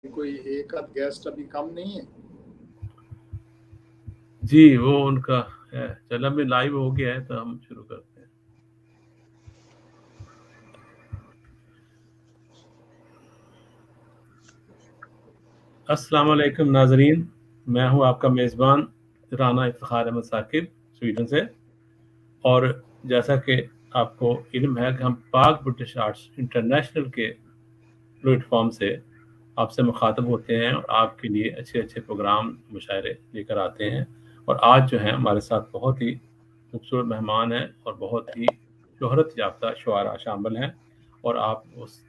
कोई एक आध गेस्ट अभी कम नहीं है? जी वो उनका है। चल अभी लाइव हो गया है तो हम शुरू करते हैं। अस्सलाम वालेकुम नाजरीन, मैं हूं आपका मेज़बान राना इफ्तिखार अहमद साकिब स्वीडन से। और जैसा कि आपको इल्म है कि हम पाक ब्रिटिश आर्ट्स इंटरनेशनल के प्लेटफॉर्म से आपसे मुखातब होते हैं और आपके लिए अच्छे अच्छे प्रोग्राम मुशायरे लेकर आते हैं। और आज जो है हमारे साथ बहुत ही खूबसूरत मेहमान हैं और बहुत ही शोहरत याफ्ता शुआरा शामिल हैं और आप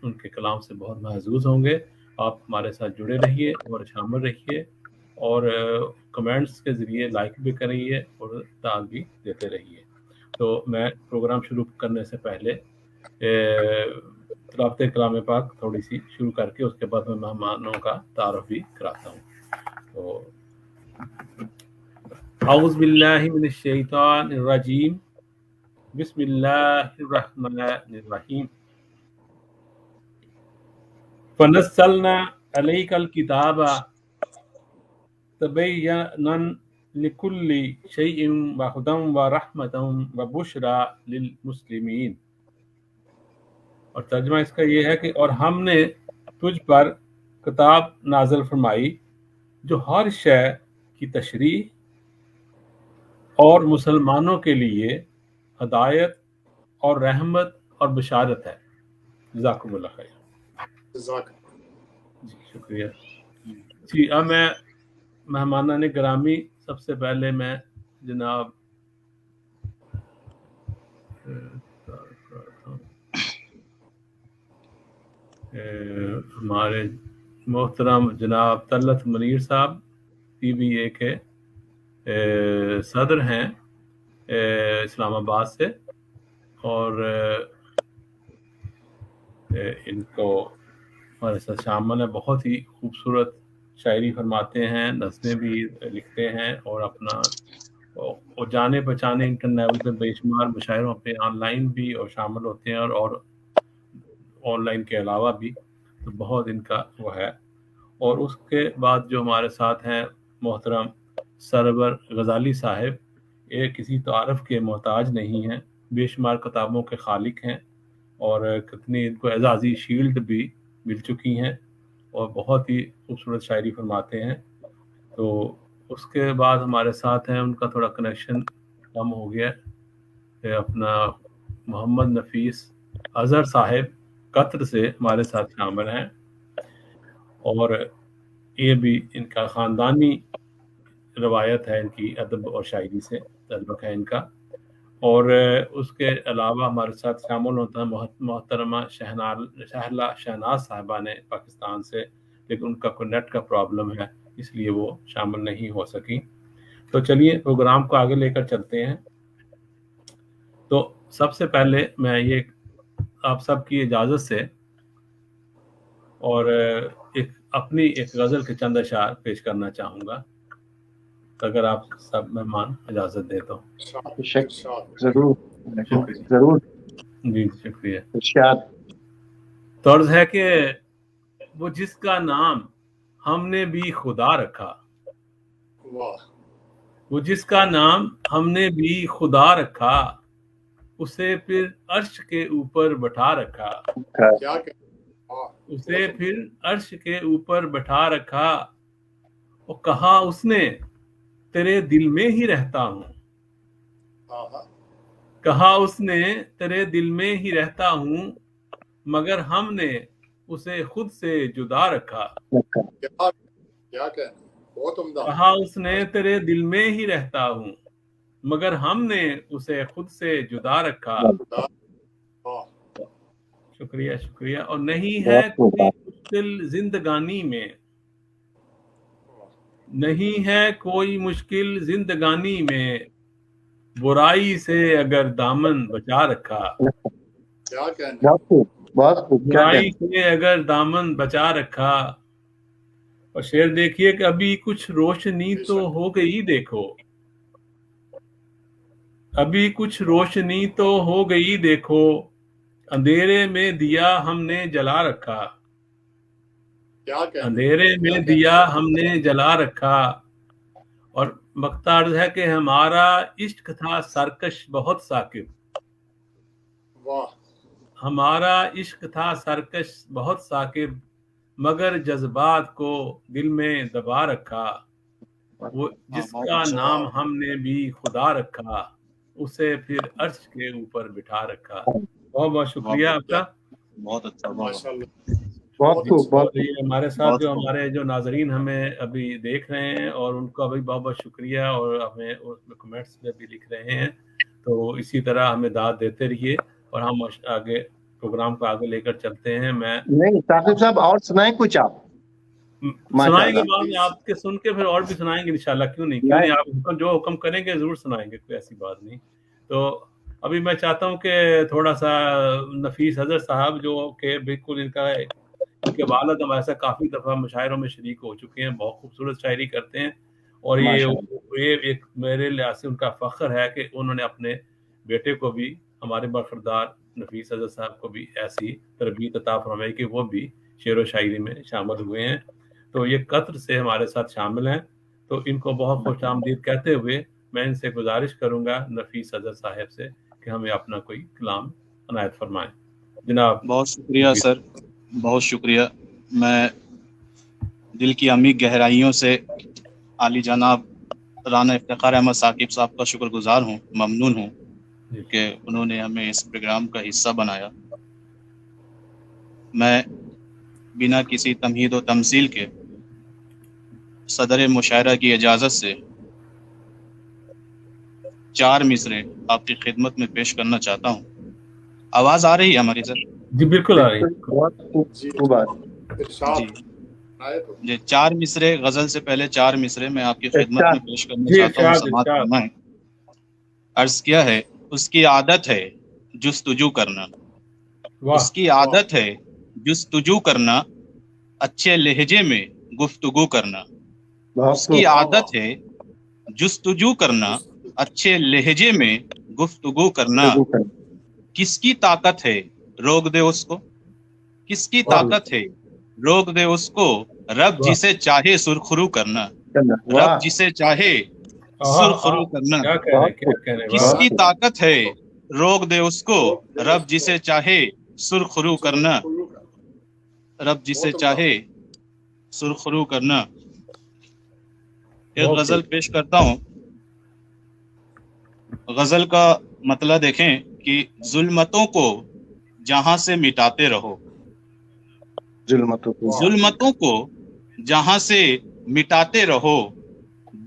उनके कलाम से बहुत महजूज होंगे। आप हमारे साथ जुड़े रहिए और शामिल रहिए और कमेंट्स के ज़रिए लाइक भी करिए और दाग भी देते रहिए। तो मैं प्रोग्राम शुरू करने से पहले तिलावत कलाम पाक थोड़ी सी शुरू करके उसके बाद मैं मेहमानों का तारुफ भी कराता हूँ। तो औज़ु बिल्लाहि मिनश शैतानिर रजीम, बिस्मिल्लाहिर रहमानिर रहीम। फनस्सलना अलैकल किताबा तबय्यनन लिकुल्लि शैइन व हुदन व रहमतन व बुशरा लिल मुस्लिमीन। और तर्जुमा इसका ये है कि और हमने तुझ पर किताब नाज़िल फरमाई जो हर शय की तशरीह और मुसलमानों के लिए हदायत और रहमत और बशारत है। जज़ाकुमुल्लाह खैर। जज़ाक। जी शुक्रिया जी। अब मैं मेहमानान गिरामी, सबसे पहले मैं जनाब हमारे मोहतरम जनाब तलत मनीर साहब PBA के सदर हैं इस्लामाबाद से, और इनको हमारे साथ शामिल है। बहुत ही खूबसूरत शायरी फरमाते हैं, नज़में भी लिखते हैं और अपना और जाने पहचाने इंटरनेट पे बेशुमार मुशायरों पे ऑनलाइन भी और शामिल होते हैं और ऑनलाइन के अलावा भी। तो बहुत इनका वो है। और उसके बाद जो हमारे साथ हैं मोहतरम सरवर गज़ाली साहब, ये किसी तारफ़ के मोहताज नहीं हैं, बेशुमार किताबों के खालिक हैं और कितनी इनको एजाज़ी शील्ड भी मिल चुकी हैं और बहुत ही खूबसूरत शायरी फरमाते हैं। तो उसके बाद हमारे साथ हैं, उनका थोड़ा कनेक्शन कम हो गया है, अपना मोहम्मद नफीस अज़हर साहब कतर से हमारे साथ शामिल हैं और ये भी इनका ख़ानदानी रवायत है, इनकी अदब और शायरी से ताल्लुक़ है इनका। और उसके अलावा हमारे साथ शामिल होता है मोहतरमा शहला शहनाज साहिबा ने पाकिस्तान से, लेकिन उनका कोई नेट का प्रॉब्लम है इसलिए वो शामिल नहीं हो सकी। तो चलिए प्रोग्राम को आगे लेकर चलते हैं। तो सबसे पहले मैं ये आप सबकी इजाज़त से और अपनी एक गज़ल के चंद अशार पेश करना चाहूँगा, अगर आप सब मेहमान इजाज़त दे तो। जरूर जरूर जी शुक्रिया। तर्ज है कि वो जिसका नाम हमने भी खुदा रखा, वाह। वो जिसका नाम हमने भी खुदा रखा, उसे फिर अर्श के ऊपर बैठा रखा, क्या उसे फिर अर्श के ऊपर बैठा रखा। और कहा उसने तेरे दिल में ही रहता हूँ, कहा उसने तेरे दिल में ही रहता हूँ, मगर हमने उसे खुद से जुदा रखा। क्या कहना, बहुत उम्दा। कहा उसने तेरे दिल में ही रहता हूँ, मगर हमने उसे खुद से जुदा रखा। शुक्रिया शुक्रिया। और नहीं है कोई मुश्किल जिंदगानी में, नहीं है कोई मुश्किल जिंदगानी में, बुराई से अगर दामन बचा रखा। क्या कहना, बुराई से अगर दामन बचा रखा। और शेर देखिए कि अभी कुछ रोशनी तो हो गई देखो, अभी कुछ रोशनी तो हो गई देखो, अंधेरे में दिया हमने जला रखा। کیا کہنے اندھیرے میں دیا ہم نے جلا رکھا، اور مقطع عرض ہے کہ ہمارا عشق تھا سرکش بہت ثاقب، واہ ہمارا عشق تھا سرکش بہت ثاقب، مگر جذبات کو دل میں دبا رکھا، وہ جس کا نام ہم نے بھی خدا رکھا، اسے پھر عرش کے اوپر بٹھا رکھا۔ بہت بہت شکریہ آپ کا، بہت اچھا، ماشاء اللہ بہت خوب، بہت اور یہ ہمارے ساتھ جو ہمارے جو ناظرین ہمیں ابھی دیکھ رہے ہیں، اور ان کا بھی بہت بہت شکریہ، اور ہمیں اس میں کمنٹس میں بھی لکھ رہے ہیں، تو اسی طرح ہمیں داد دیتے رہیے، اور ہم آگے پروگرام کو آگے لے کر چلتے ہیں۔ میں نہیں ثاقب صاحب اور سنائیں کچھ آپ، سنائیں گے، بعد میں آپ کے سن کے پھر اور بھی سنائیں گے انشاءاللہ، کیوں نہیں، آپ جو حکم کریں گے ضرور سنائیں گے، کوئی ایسی بات نہیں۔ تو ابھی میں چاہتا ہوں کہ تھوڑا سا نفیس حضرت صاحب جو کہ بالکل ان کے والد ہمارے ساتھ کافی دفعہ مشاعروں میں شریک ہو چکے ہیں، بہت خوبصورت شاعری کرتے ہیں، اور یہ ایک میرے لحاظ سے ان کا فخر ہے کہ انہوں نے اپنے بیٹے کو بھی، ہمارے برخوردار نفیس حضرت صاحب کو بھی ایسی تربیت عطا فرمائی کہ وہ بھی شعر و شاعری میں شامل ہوئے ہیں۔ تو یہ قطر سے ہمارے ساتھ شامل ہیں، تو ان کو بہت خوش آمدید کہتے ہوئے میں ان سے گزارش کروں گا نفیس حضرت صاحب سے کہ ہمیں اپنا کوئی کلام عنایت فرمائیں۔ جناب۔ بہت شکریہ سر، بہت شکریہ۔ میں دل کی عمیق گہرائیوں سے عالی جناب رانا افتخار احمد ثاقب صاحب کا شکر گزار ہوں، ممنون ہوں کہ انہوں نے ہمیں اس پروگرام کا حصہ بنایا۔ میں بنا کسی تمہید و تمثیل کے صدر مشاعرہ کی اجازت سے 4 مصرے آپ کی خدمت میں پیش کرنا چاہتا ہوں۔ آواز آ رہی ہے ہماری سر؟ جی بالکل آ رہی ہے۔ بہت خوب ارشاد جی 4 مصرے غزل سے پہلے 4 مصرے میں آپ کی خدمت میں پیش کرنا چاہتا ہوں، سماعت فرمائیں۔ عرض کیا ہے، اس کی عادت ہے جستجو کرنا، اس کی عادت ہے جستجو کرنا، اچھے لہجے میں گفتگو کرنا، اس کی عادت ہے جستجو کرنا، اچھے لہجے میں گفتگو کرنا، کس کی طاقت ہے روک دے اس کو، کس کی طاقت ہے روک دے اس کو، رب جسے چاہے سرخرو کرنا، رب جسے چاہے سرخرو کرنا، کس کی طاقت ہے روک دے اس کو، رب جسے چاہے سرخرو کرنا، رب جسے چاہے سرخرو کرنا۔ ایک غزل پیش کرتا ہوں۔ غزل کا مطلع دیکھیں کہ ظلمتوں کو جہاں سے مٹاتے رہو، ظلمتوں کو جہاں سے مٹاتے رہو،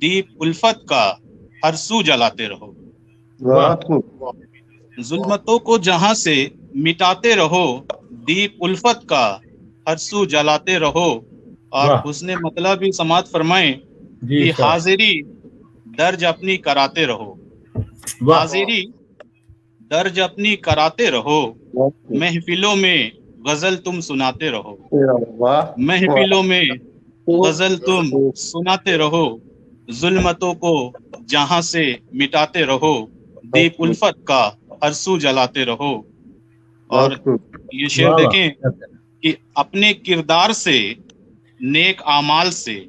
دیپ الفت کا ہر سو جلاتے رہو، ظلمتوں کو جہاں سے مٹاتے رہو، دیپ الفت کا ہر سو جلاتے رہو۔ اور اس نے مطلب بھی سماعت فرمائیں کہ حاضری درج اپنی کراتے رہو، حاضری درج اپنی کراتے رہو، محفلوں میں غزل تم سناتے رہو، محفلوں میں غزل تم سناتے رہو، ظلمتوں کو جہاں سے مٹاتے رہو، دیپ الفت کا ہر سو جلاتے رہو۔ اور یہ شعر دیکھیں کہ اپنے کردار سے، نیک اعمال سے،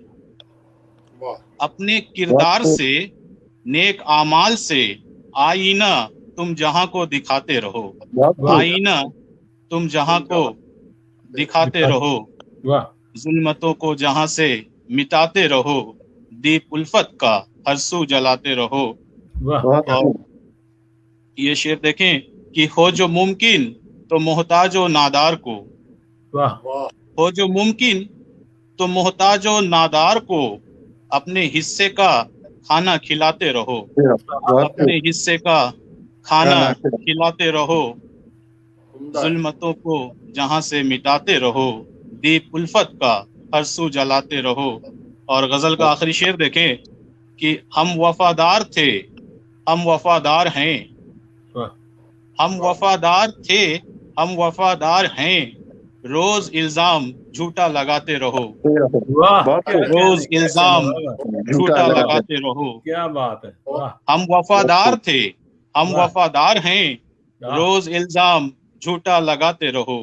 اپنے کردار سے، نیک اعمال سے، آئینہ تم جہاں کو دکھاتے رہو، آئینہ تم جہاں کو دکھاتے رہو، ظلمتوں کو جہاں سے مٹاتے رہو، دیپ الفت کا ہر سو جلاتے رہو۔ اور یہ شعر دیکھیں کہ ہو جو ممکن تو محتاج و نادار کو، ہو جو ممکن تو محتاج و نادار کو، اپنے حصے کا کھانا کھلاتے رہو، اپنے حصے کا کھانا کھلاتے رہو، ظلمتوں کو جہاں سے مٹاتے رہو، دیپ الفت کا ہر سو جلاتے رہو۔ اور غزل کا آخری شعر دیکھیں کہ ہم وفادار تھے، ہم وفادار ہیں، ہم وفادار تھے، ہم وفادار ہیں، روز الزام جھوٹا لگاتے رہو، روز الزام جھوٹا لگاتے رہو۔ کیا بات ہے، ہم وفادار تھے، ہم وفادار ہیں، روز الزام جھوٹا لگاتے رہو،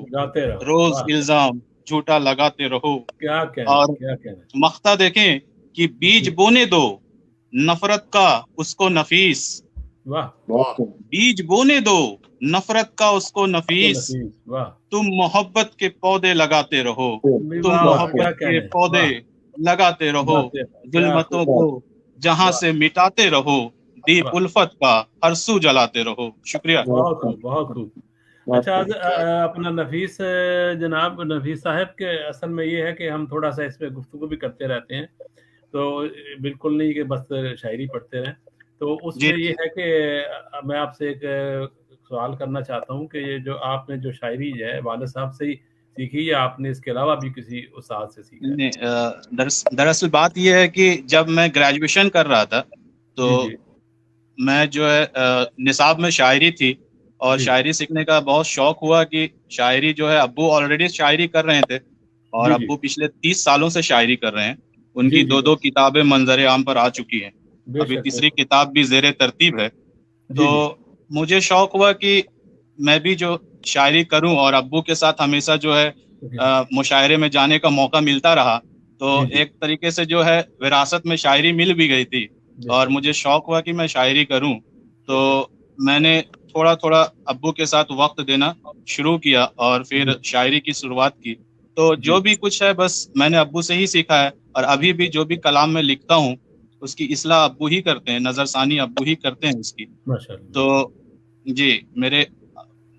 روز الزام झूठा लगाते रहो। क्या कहना, और क्या कहना। मख्ता देखें कि बीज बोने दो नफरत का उसको नफीस, वाह बहुत खूब। बीज बोने दो नफरत का उसको नफीस, नफीस, वाह तुम मोहब्बत के पौधे लगाते रहो, तुम वाह, मोहब्बत क्या के कहने, पौधे लगाते रहो, बातें, क्या जुल्मतों खूब, को जहां वाह। से मिटाते रहो, दीप वाह। उल्फत का हर सू जलाते रहो। शुक्रिया। बहुत खूब, बहुत खूब। बहुत अच्छा, खूब। अपना नफीस जनाब नफीस साहब के असल में ये है कि हम थोड़ा सा इस पे गुफ्तगू भी करते रहते हैं, तो बिल्कुल नहीं कि बस शायरी पढ़ते रहें। तो उसमें जी ये है कि मैं आपसे एक सवाल करना चाहता हूँ कि ये जो आपने जो शायरी है वालिद साहब से ही सीखी या आपने इसके अलावा भी किसी उस्ताद से सीखा है? नहीं, दरअसल बात यह है कि जब मैं ग्रेजुएशन कर रहा था तो जी जी मैं जो है निसाब में शायरी थी और जी शायरी सीखने का बहुत शौक हुआ कि शायरी जो है अब्बू ऑलरेडी शायरी कर रहे थे और जी अब्बू पिछले 30 सालों से शायरी कर रहे हैं। उनकी जी जी दो किताबें मंजर आम पर आ चुकी हैं, अभी बेशक तीसरी किताब भी जेर तरतीब है। जी तो मुझे शौक हुआ कि मैं भी जो शायरी करूं और अब्बू के साथ हमेशा जो है जी मुशायरे में जाने का मौका मिलता रहा, तो जी, जी। एक तरीके से जो है विरासत में शायरी मिल भी गई थी और बेशक, मुझे शौक हुआ कि मैं शायरी करूं। तो मैंने थोड़ा थोड़ा अब्बू के साथ वक्त देना शुरू किया और फिर शायरी की शुरुआत की। तो जो भी कुछ है बस मैंने अब्बू से ही सीखा है और अभी भी जो भी कलाम में लिखता हूँ उसकी इस्लाह अब्बू ही करते हैं, नजरसानी अब्बू ही करते हैं उसकी। माशाअल्लाह। तो जी, मेरे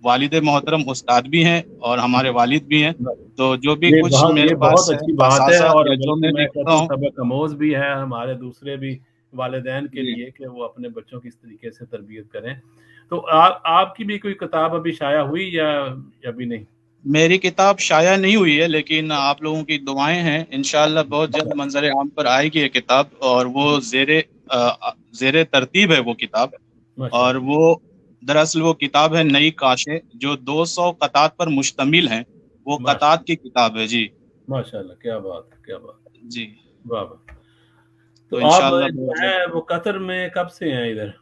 वालिद मोहतरम उस्ताद भी हैं और हमारे वालिद भी हैं, तो जो भी कुछ मेरे ये पास बहुत है अच्छी बात है असासा और या जो बल्कि मैं मैं लिखता कहता हूँ हूँ। सबक आमोज़ भी है हमारे दूसरे भी वालिदैन के जी। लिए कि वो अपने बच्चों की इस तरीके से तरबियत करें। तो आपकी भी कोई किताब अभी शाया हुई या अभी नहीं? मेरी किताब शाया नहीं हुई है लेकिन आप लोगों की दुआएं हैं, इंशाअल्लाह बहुत जल्द मंजर आम पर आएगी ये किताब और वो ज़ेरे तरतीब है वो किताब। और माशाअल्लाह, वो दरअसल वो किताब है नई काशें जो 200 कतात पर मुश्तमिल है, वो माश कतात की किताब है। जी माशाअल्लाह, क्या बात है, क्या बात है। जी, वाह, वाह! तो तो आप इंशाअल्लाह जो बहुत है जल्द। वो कतर में कब से हैं इधर?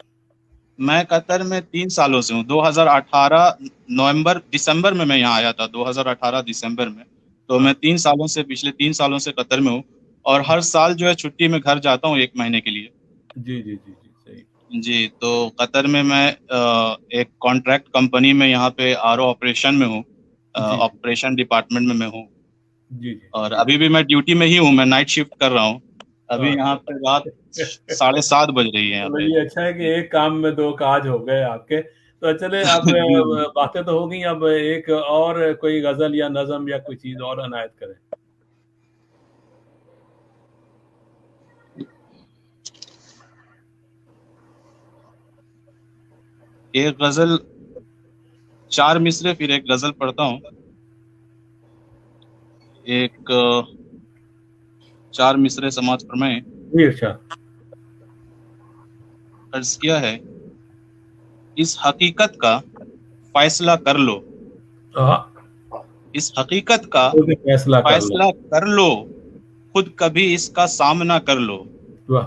मैं कतर में 3 सालों से हूँ। 2018 दिसंबर में मैं यहाँ आया था, 2018 दिसंबर में। तो हाँ। मैं 3 सालों से पिछले 3 सालों से कतर में हूँ और हर साल जो है छुट्टी में घर जाता हूँ 1 महीने के लिए। जी, जी, जी, जी, सही। जी, तो कतर में मैं एक कॉन्ट्रैक्ट कंपनी में यहाँ पे आरओ ऑपरेशन में हूँ, जी, जी, ऑपरेशन डिपार्टमेंट में मैं हूँ जी, जी, और जी। अभी भी मैं ड्यूटी में ही हूँ, मैं नाइट शिफ्ट कर रहा हूँ। अभी यहाँ पे रात 7:30 बज रही है यहाँ तो पे। ये अच्छा है कि एक काम में 2 काज हो गए आपके। तो चले अब जी, जी। बातें तो हो गई, अब एक और कोई गज़ल या नज़म या कोई चीज़ और अनायत करें। एक गजल 4 मिसरे फिर एक गजल पढ़ता हूँ। एक 4 मिसरे समाज फरमाएं। जी, अच्छा। अर्ज किया है, इस हकीकत का फैसला कर लो, हाँ, इस हकीकत का खुद फैसला कर लो। फैसला कर लो, खुद कभी इसका सामना कर लो। वाह!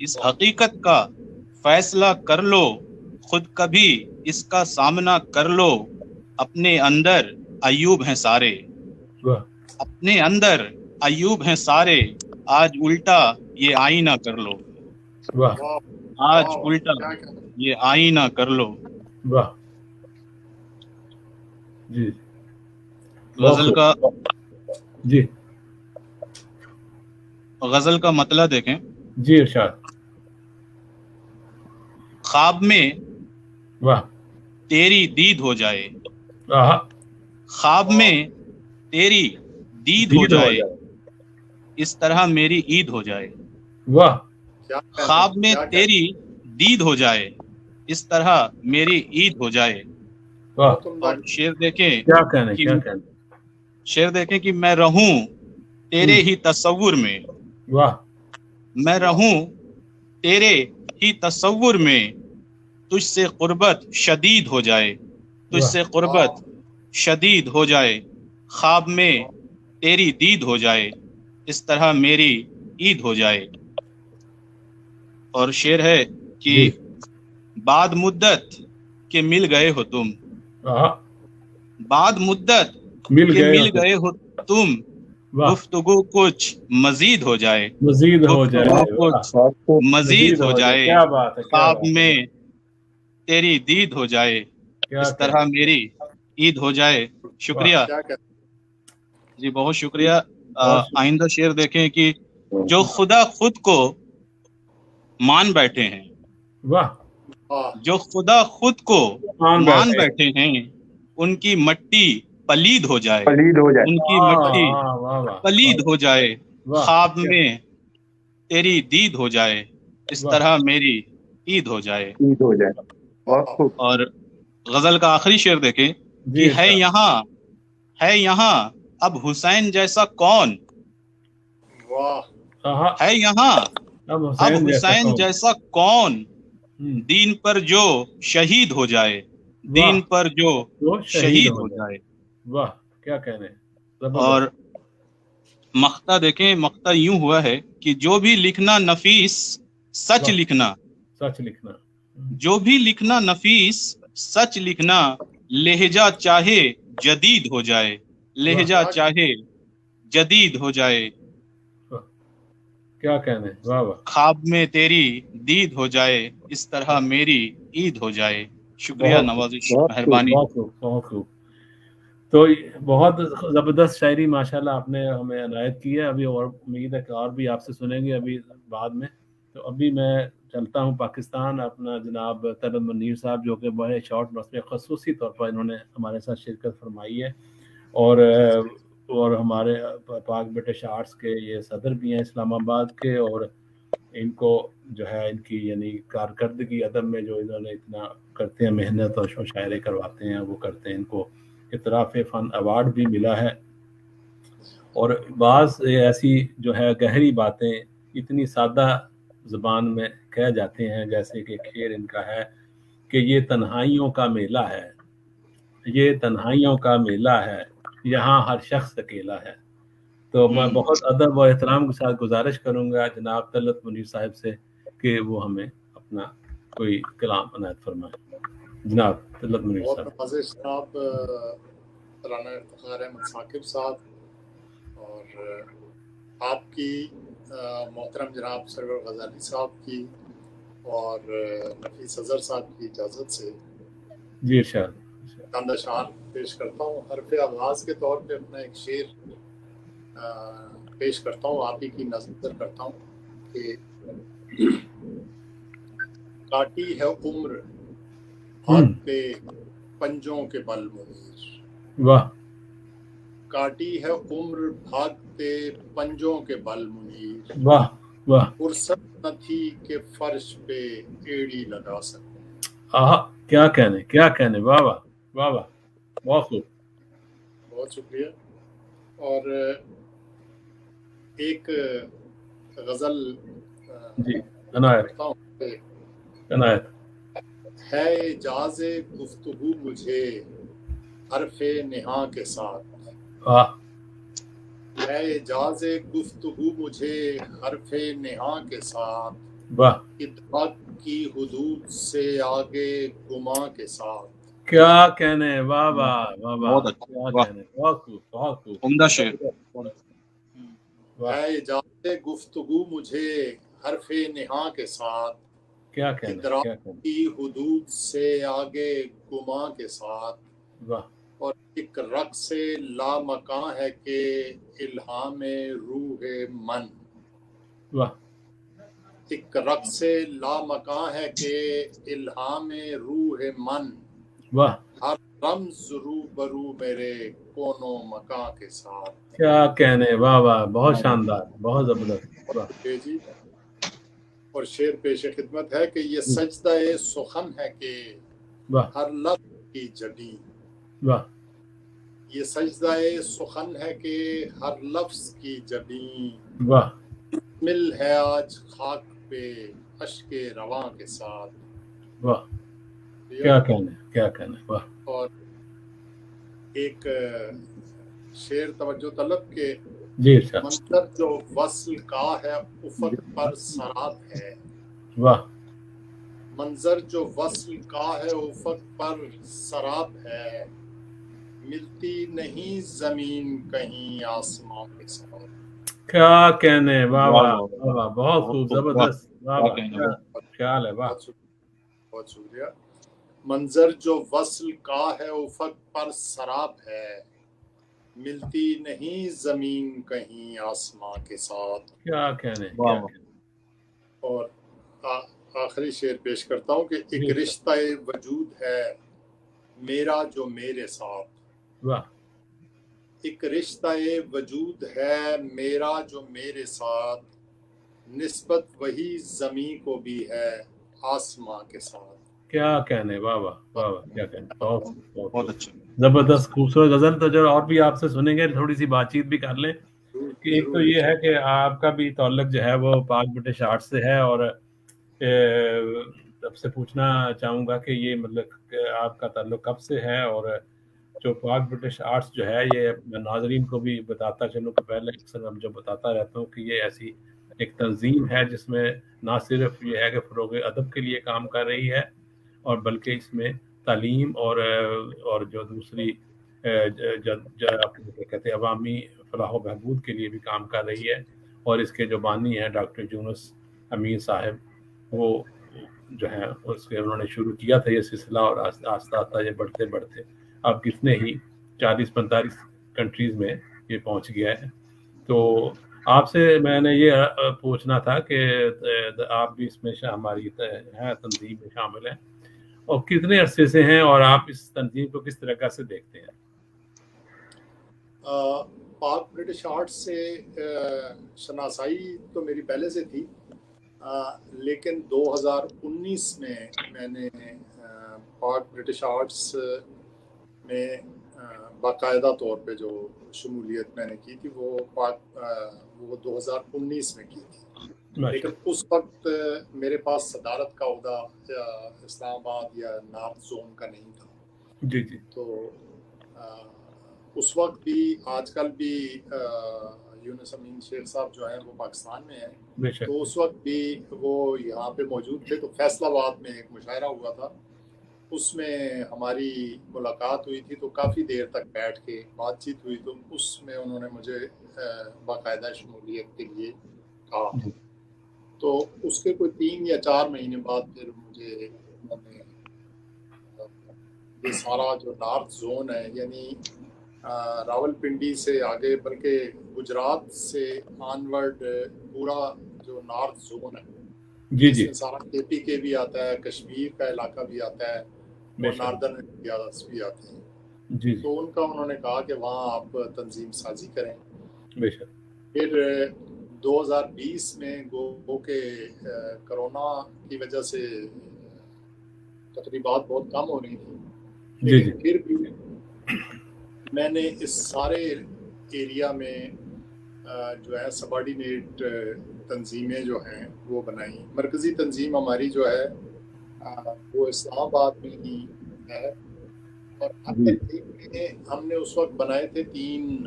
इस हकीकत का फैसला कर लो, खुद कभी इसका सामना कर लो। अपने अंदर अयूब हैं सारे, वाह! अपने अंदर अयूब हैं सारे, आज उल्टा ये आईना कर लो, वाह! आज वाह, उल्टा क्या कहना। ये आईना कर लो। वाह! जी, गजल बहुत का खूब। जी, गजल का मतलब देखें, जी, इरशाद। ख्वाब में वाह! तेरी दीद हो जाए, आहा! ख्वाब में तेरी दीद हो दीद हो जाए, जाए। इस तरह मेरी ईद हो जाए। वाह! क्या कहना, ख्वाब में क्या कहना। तेरी दीद हो जाए, इस तरह मेरी ईद हो जाए। वाह! बहुत उम्दा। और शेर देखें क्या कहने, कि क्या कहने। शेर देखें कि मैं रहूं तेरे ही तसव्वुर में, वाह! मैं रहूं तेरे ही तसव्वुर में, तुझसे कुर्बत शदीद हो जाए, तुझसे कुर्बत शदीद हो जाए। ख्वाब में तेरी दीद हो जाए, इस तरह मेरी ईद हो जाए। और शेर है कि जी। बाद मुद्दत के मिल गए हो तुम, आहा! बाद मुद्दत मिल के गए मिल हो तुम। गए हो तुम वाह गुफ्तगू कुछ मजीद हो जाए, मजीद हो जाए गुफ्तगू वाह कुछ बहुत खूब मजीद हो जाए, क्या बात है क्या ख्वाब बात है में तेरी दीद हो जाए, क्या इस तरह मेरी ईद हो जाए। शुक्रिया क्या कहते जी, बहुत शुक्रिया। बहुत शुक्रिया। आइंदा शेर देखें कि जो खुदा खुद को मान बैठे हैं, वाह वाह जो खुदा खुद को मान मान बैठे बैठे हैं, उनकी मट्टी पलीद हो जाए, पलीद हो जाए। उनकी वाह मट्टी वाह वाह वाह पलीद हो जाए, वाह ख्वाब में तेरी दीद हो जाए, इस वाह तरह मेरी ईद हो जाए। ईद हो जाए। बहुत वाह खूब। और गजल का आखिरी शेर देखें जी कि है इरशाद। यहाँ अब हुसैन जैसा कौन, वाह आहा, है यहाँ अब अब हुसैन जैसा हुसैन कौन जैसा कौन, हम्म, दीन पर जो शहीद हो जाए, वाह दीन पर जो वो शहीद शहीद हो हो जाए जाए। वाह क्या कहने जबरदस्त और मख्ता देखें, मख्ता यूं हुआ है कि जो भी लिखना नफीस सच वाह लिखना, सच लिखना जो भी लिखना नफीस सच लिखना, लहजा चाहे जदीद हो जाए, वाह लहजा चाहे जदीद हो जाए, वाह, क्या कहने वाह वाह ख्वाब में तेरी दीद हो जाए, इस तरह मेरी ईद हो जाए। शुक्रिया, बहुत खूब नवाजिश, बहुत खूब। मेहरबानी। बहुत खूब बहुत खूब। तो बहुत ज़बरदस्त शायरी माशाल्लाह आपने हमें अनायत की है। अभी और उम्मीद है कि और भी आपसे सुनेंगे अभी बाद में। तो अभी मैं चलता हूँ पाकिस्तान, अपना जनाब तलब मुनीर साहब जो कि बड़े शॉर्ट नोट्स में खसूसी तौर पर इन्होंने हमारे साथ शिरकत फरमाई है और हमारे पाक ब्रिटिश आर्ट्स के ये सदर भी हैं इस्लामाबाद के, और इनको जो है इनकी यानी कारकर्दगी अदब में जो इन्होंने इतना करते हैं, मेहनत और शायरी करवाते हैं वो करते हैं, इनको इतराफ़ फ़न अवार्ड भी मिला है। और बाज़ ऐसी जो है गहरी बातें इतनी सादा ज़बान में कह जाते हैं, जैसे कि शेर इनका है कि ये तन्हाइयों का मेला है, ये तन्हाइयों का मेला है, यहाँ हर शख्स अकेला है। तो मैं बहुत अदब और एहतराम के साथ गुजारिश करूँगा जनाब तलत मुनीर साहब से कि वो हमें अपना कोई कलाम अनायत फरमाएं। जनाब तलत मुनीर बहुत साहब। नवाजिश जनाब राना इफ्तिखार अहमद साकिब साहब, और आपकी मोहतरम जनाब सरवर गजाली साहब की और नफीस अजहर साहब की इजाज़त से जी इरशाद। चंद अशार पेश करता हूँ। हरफ आगाज़ के तौर पे अपना एक शेर पेश करता हूँ, आप ही की नजर करता हूँ कि काटी है उम्र भागते पंजों के बल मुनीर, वाह काटी है उम्र भागते पंजों के बल मुनीर, वाह वाह फुर्सत न थी कि फर्श पे एड़ी लगा सकूं। आहा, क्या कहने वाह वाह वाह वाह, बहुत खूब। बहुत शुक्रिया। और एक गजल जी अनायत करता हूँ। अनायत। है इजाज़े गुफ्तगू मुझे हरफे निहा के साथ, वाह है इजाज़े गुफ्तगू मुझे हरफे निहा के साथ, वाह इत्तेफाक की हुदूद से आगे गुमा के साथ। क्या कहने वाह वाह वाह वाह, बहुत अच्छा, क्या वाह, कहने, बहुत खूब बहुत खूब। उम्दा शेर। वाह है इजाज़े गुफ्तगू मुझे हरफे निहा के साथ, क्या कहने इद्राक क्या कहने की हुदूद से आगे गुमा के साथ। वाह और एक रक़्स से लामकां है कि इल्हाम रूह मन, वाह एक रक़्स से लामकां है कि इल्हाम रूह मन, वाह हर रम्ज़ रूबरू मेरे कोनो मकां के साथ। क्या कहने वाह वाह, बहुत शानदार, बहुत जबरदस्त। वाह जी। और शेर पेश खिदमत है कि ये सजदा सुखन है कि वाह हर लफ्ज़ की जबी, वाह ये सजदा सुखन है कि हर लफ्ज़ की जबी, वाह मिल है आज खाक पे अश्के रवां के साथ। वाह क्या कहने वाह। और एक शेर तवज्जो तलब के जी सर। मंजर जो वस्ल का है उफक पर सराब है, वाह मंजर जो वस्ल का है उफक पर सराब है, ملتی نہیں زمین کہیں آسمان کے ساتھ. کیا کہنے، واہ واہ واہ واہ واہ، بہت خوب، واہ، زبردست، واہ کیا واہ، کہنا، کیا واہ. خیال ہے، واہ. بہت شکریہ. منظر جو وصل کا ہے افق پر سراب ہے، ملتی نہیں زمین کہیں آسمان کے ساتھ. کیا کہنے، واہ کیا واہ. کہنے. اور آخری شعر پیش کرتا ہوں کہ ایک جی سر. رشتہ وجود ہے میرا جو میرے ساتھ. واہ. ایک رشتہ وجود ہے میرا جو میرے ساتھ، نسبت وہی زمین کو بھی ہے آسمان کے ساتھ. کیا کہنے، واہ واہ واہ واہ، کیا کہنے، بہت بہت بہت اچھا. زبردست خوبصورت غزل. تو جو اور بھی آپ سے سنیں گے، تھوڑی سی بات چیت بھی کر لیں کہ ایک تو یہ ہے کہ آپ کا بھی تعلق جو ہے وہ پاک برٹش آرٹ سے ہے، اور آپ سے پوچھنا چاہوں گا کہ یہ مطلب کہ آپ کا تعلق کب سے ہے، اور جو پاک برٹش آرٹس جو ہے یہ میں ناظرین کو بھی بتاتا چلوں کہ پہلے اکثر ہم جو بتاتا رہتا ہوں کہ یہ ایسی ایک تنظیم ہے جس میں نہ صرف یہ ہے کہ فروغ ادب کے لیے کام کر رہی ہے، اور بلکہ اس میں تعلیم اور جو دوسری اپنے کہتے ہیں عوامی فلاح و بہبود کے لیے بھی کام کر رہی ہے. اور اس کے جو بانی ہیں ڈاکٹر یونس امین صاحب، وہ جو ہے اس کے انہوں نے شروع کیا تھا یہ سلسلہ، اور آہستہ آہستہ یہ بڑھتے بڑھتے اب کتنے ہی 40-45 کنٹریز میں یہ پہنچ گیا ہے. تو آپ سے میں نے یہ پوچھنا تھا کہ آپ بھی اس میں ہماری تنظیم میں شامل ہیں، اور کتنے عرصے سے ہیں، اور آپ اس تنظیم کو کس طرح سے دیکھتے ہیں؟ پاک برٹش آرٹ سے شناسائی تو میری پہلے سے تھی، لیکن 2019 میں نے پاک برٹش آرٹس میں باقاعدہ طور پہ جو شمولیت میں نے کی تھی وہ 2019 میں کی تھی. لیکن اس وقت میرے پاس صدارت کا عہدہ اسلام آباد یا نارتھ زون کا نہیں تھا. جی جی. تو اس وقت بھی، آج کل بھی یونس امین شیخ صاحب جو ہیں وہ پاکستان میں ہیں، تو اس وقت بھی وہ یہاں پہ موجود تھے. تو فیصل آباد میں ایک مشاعرہ ہوا تھا، اس میں ہماری ملاقات ہوئی تھی، تو کافی دیر تک بیٹھ کے بات چیت ہوئی. تو اس میں انہوں نے مجھے باقاعدہ شمولیت کے لیے کہا. تو اس کے کوئی 3 یا 4 مہینے بعد پھر مجھے یہ سارا جو نارتھ زون ہے، یعنی راول پنڈی سے آگے بلکہ گجرات سے آنورڈ پورا جو نارتھ زون ہے، جس میں سارا کے پی کے بھی آتا ہے، کشمیر کا علاقہ بھی آتا ہے، اور ناردرن ایریاز بھی آتے ہیں. تو ان کا انہوں نے کہا کہ وہاں آپ تنظیم سازی کریں. پھر 2020 میں گو کہ کرونا کی وجہ سے تقریبات بہت کم ہو رہی تھی، لیکن پھر بھی میں نے اس سارے ایریا میں جو ہے سبارڈینیٹ تنظیمیں جو ہیں وہ بنائی. مرکزی تنظیم ہماری جو ہے وہ اسلام آباد میں ہی ہے، اور ہم نے اس وقت بنائے تھے 3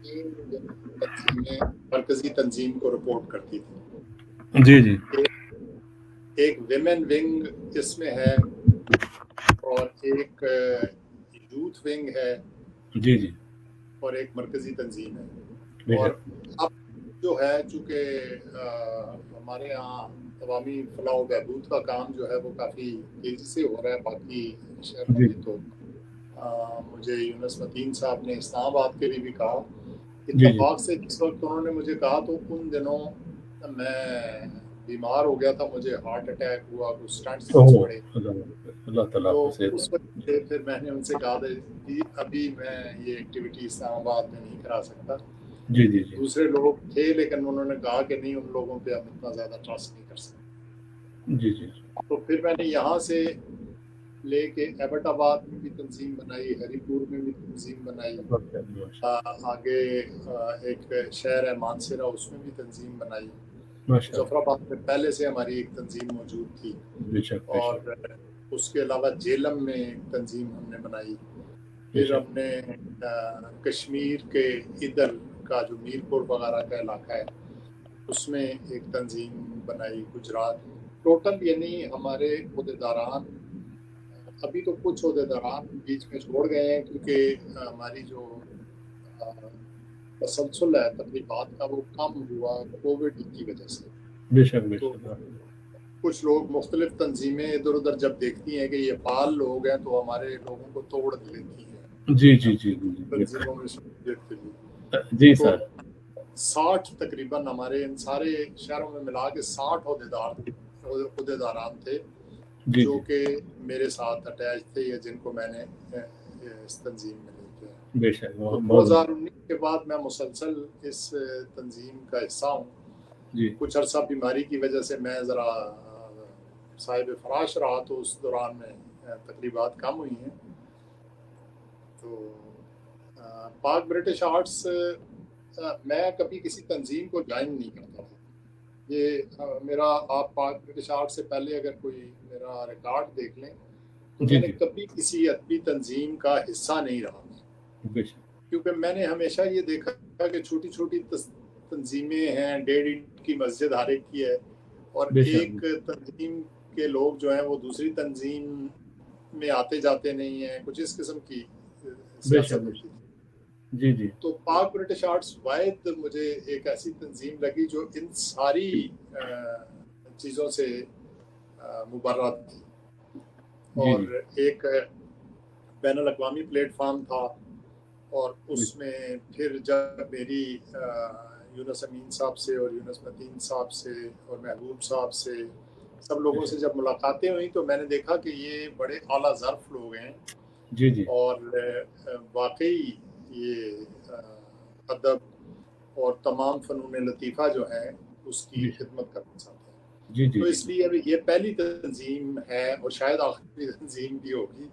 تنظیمیں مرکزی تنظیم کو رپورٹ کرتی تھی. جی جی. ایک ویمن ونگ اس میں ہے، اور ایک یوتھ ونگ ہے، جی جی، اور ایک مرکزی تنظیم ہے. اور اب جو ہے چونکہ ہمارے یہاں عوامی فلاح و بہبود کا کام جو ہے وہ کافی تیزی سے ہو رہا ہے باقی شہروں میں. تو مجھے یونس متین صاحب نے اسلام آباد کے لیے بھی کہا. اتفاق سے جس وقت انہوں نے مجھے کہا تو ان دنوں میں بیمار ہو گیا تھا، مجھے ہارٹ اٹیک ہوا، کچھ اسٹنٹس پڑے. تو اس وقت پھر میں نے ان سے کہا کہ ابھی میں یہ ایکٹیویٹی اسلام آباد میں نہیں کرا سکتا. جی جی جی. دوسرے لوگ تھے لیکن انہوں نے کہا کہ نہیں، ان لوگوں پہ ہم اتنا زیادہ ٹرسٹ نہیں کر سکتے. جی جی. تو پھر میں نے یہاں سے لے کے ایبٹ آباد میں بھی تنظیم بنائی، ہری پور میں بھی تنظیم بنائی، آگے ایک شہر ہے مانسیرا اس میں بھی تنظیم بنائی. مظفر آباد میں پہلے سے ہماری ایک تنظیم موجود تھی، اور اس کے علاوہ جیلم میں ایک تنظیم ہم نے بنائی. پھر ہم نے کشمیر کے ادھر کا جو میرپور وغیرہ کا علاقہ ہے اس میں ایک تنظیم بنائی. گجرات ٹوٹل یعنی ہمارے عہدیداران अभी तो कुछ ओहदेदारान बीच में छोड़ गए हैं क्योंकि हमारी जो तसलसल है तकरीबात का वो कम हुआ कोविड की वजह से। बेशक तो बेशक कुछ लोग मुख्तलिफ तंजीमें इधर उधर जब देखती हैं कि ये फाल लोग हैं तो हमारे लोगों को तोड़ लेती हैं जी जी जी जी तंजीमों में शमूलियत के लिए। जी तो सर 60 तकरीबन हमारे इन सारे शहरों में मिला के 60 ओहदेदारान थे जी जो जी कि मेरे साथ अटैच थे या जिनको मैंने इस तंजीम में लेके आया। बेशक तो बहुत 2019 के बाद मैं मुसलसल इस तंजीम का हिस्सा हूँ। जी कुछ अरसा बीमारी की वजह से मैं ज़रा साहिब फराश रहा तो उस दौरान में तकरीबात कम हुई हैं। तो पाक ब्रिटिश आर्ट्स मैं कभी किसी तंजीम को ज्वाइन नहीं करता था। ये मेरा आप पाक ब्रिटिश आर्ट्स से पहले अगर कोई मेरा रिकॉर्ड देख लें तो जी मैंने जी कभी किसी अदबी तंजीम का हिस्सा नहीं रहा बेशक क्योंकि मैंने हमेशा ये देखा कि छोटी छोटी तंजीमें हैं। 1.5 ईंट की मस्जिद हर एक की है और बेशक एक तंजीम के लोग जो हैं वो दूसरी तंजीम में आते जाते नहीं हैं। कुछ इस किस्म की सियासत बेशक होती थी। जी जी तो पाक ब्रिटिश आर्ट्स वाहिद मुझे एक ऐसी तंजीम लगी जो इन सारी चीज़ों से मुबर्रत थी जी और एक बैनुल अक़वामी प्लेटफार्म था। और उसमें फिर जब मेरी यूनुस अमीन साहब से और यूनुस मतीन साहब से और महबूब साहब से सब लोगों से जब मुलाकातें हुई तो मैंने देखा कि ये बड़े आला ज़र्फ लोग हैं जी जी और वाकई ये अदब और तमाम फ़नून लतीफ़ा जो है उसकी जी खिदमत करना चाहते हैं। जी जी तो जी इसलिए अभी ये पहली तंजीम है और शायद आखिरी तंजीम भी होगी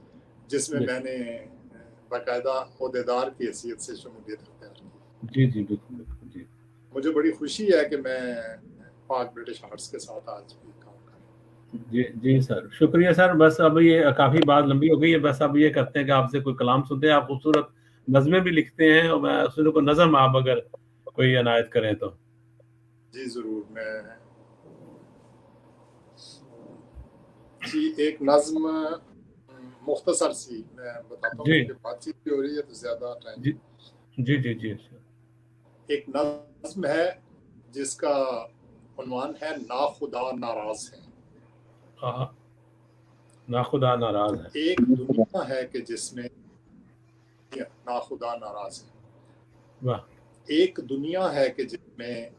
जिसमें बेशक मैंने बाकायदा ओहदेदार की हैसियत से शमूलियत अख्तियार की। जी जी बिल्कुल बिल्कुल जी मुझे बड़ी खुशी है कि मैं पाक ब्रिटिश आर्ट्स के साथ आज भी काम कर रहा हूँ। जी जी सर शुक्रिया सर। बस अब ये काफ़ी बात लंबी हो गई है। बस अब ये करते हैं कि आपसे कोई कलाम सुनते हैं। आप खूबसूरत नज़में भी लिखते हैं और मैं उसमें को नज़म आप अगर कोई अनायत करें तो। जी ज़रूर। मैं जी एक नज़्म मुख्तसर सी मैं बताता हूँ जी क्योंकि बातचीत भी हो रही है तो ज़्यादा टाइम। जी जी जी जी एक नज़्म है जिसका उन्वान है ना खुदा नाराज़ है। हाँ नाखुदा नाराज है। एक दुनिया है कि जिसमें ना खुदा नाराज़ है। वाह एक दुनिया है कि जिसमें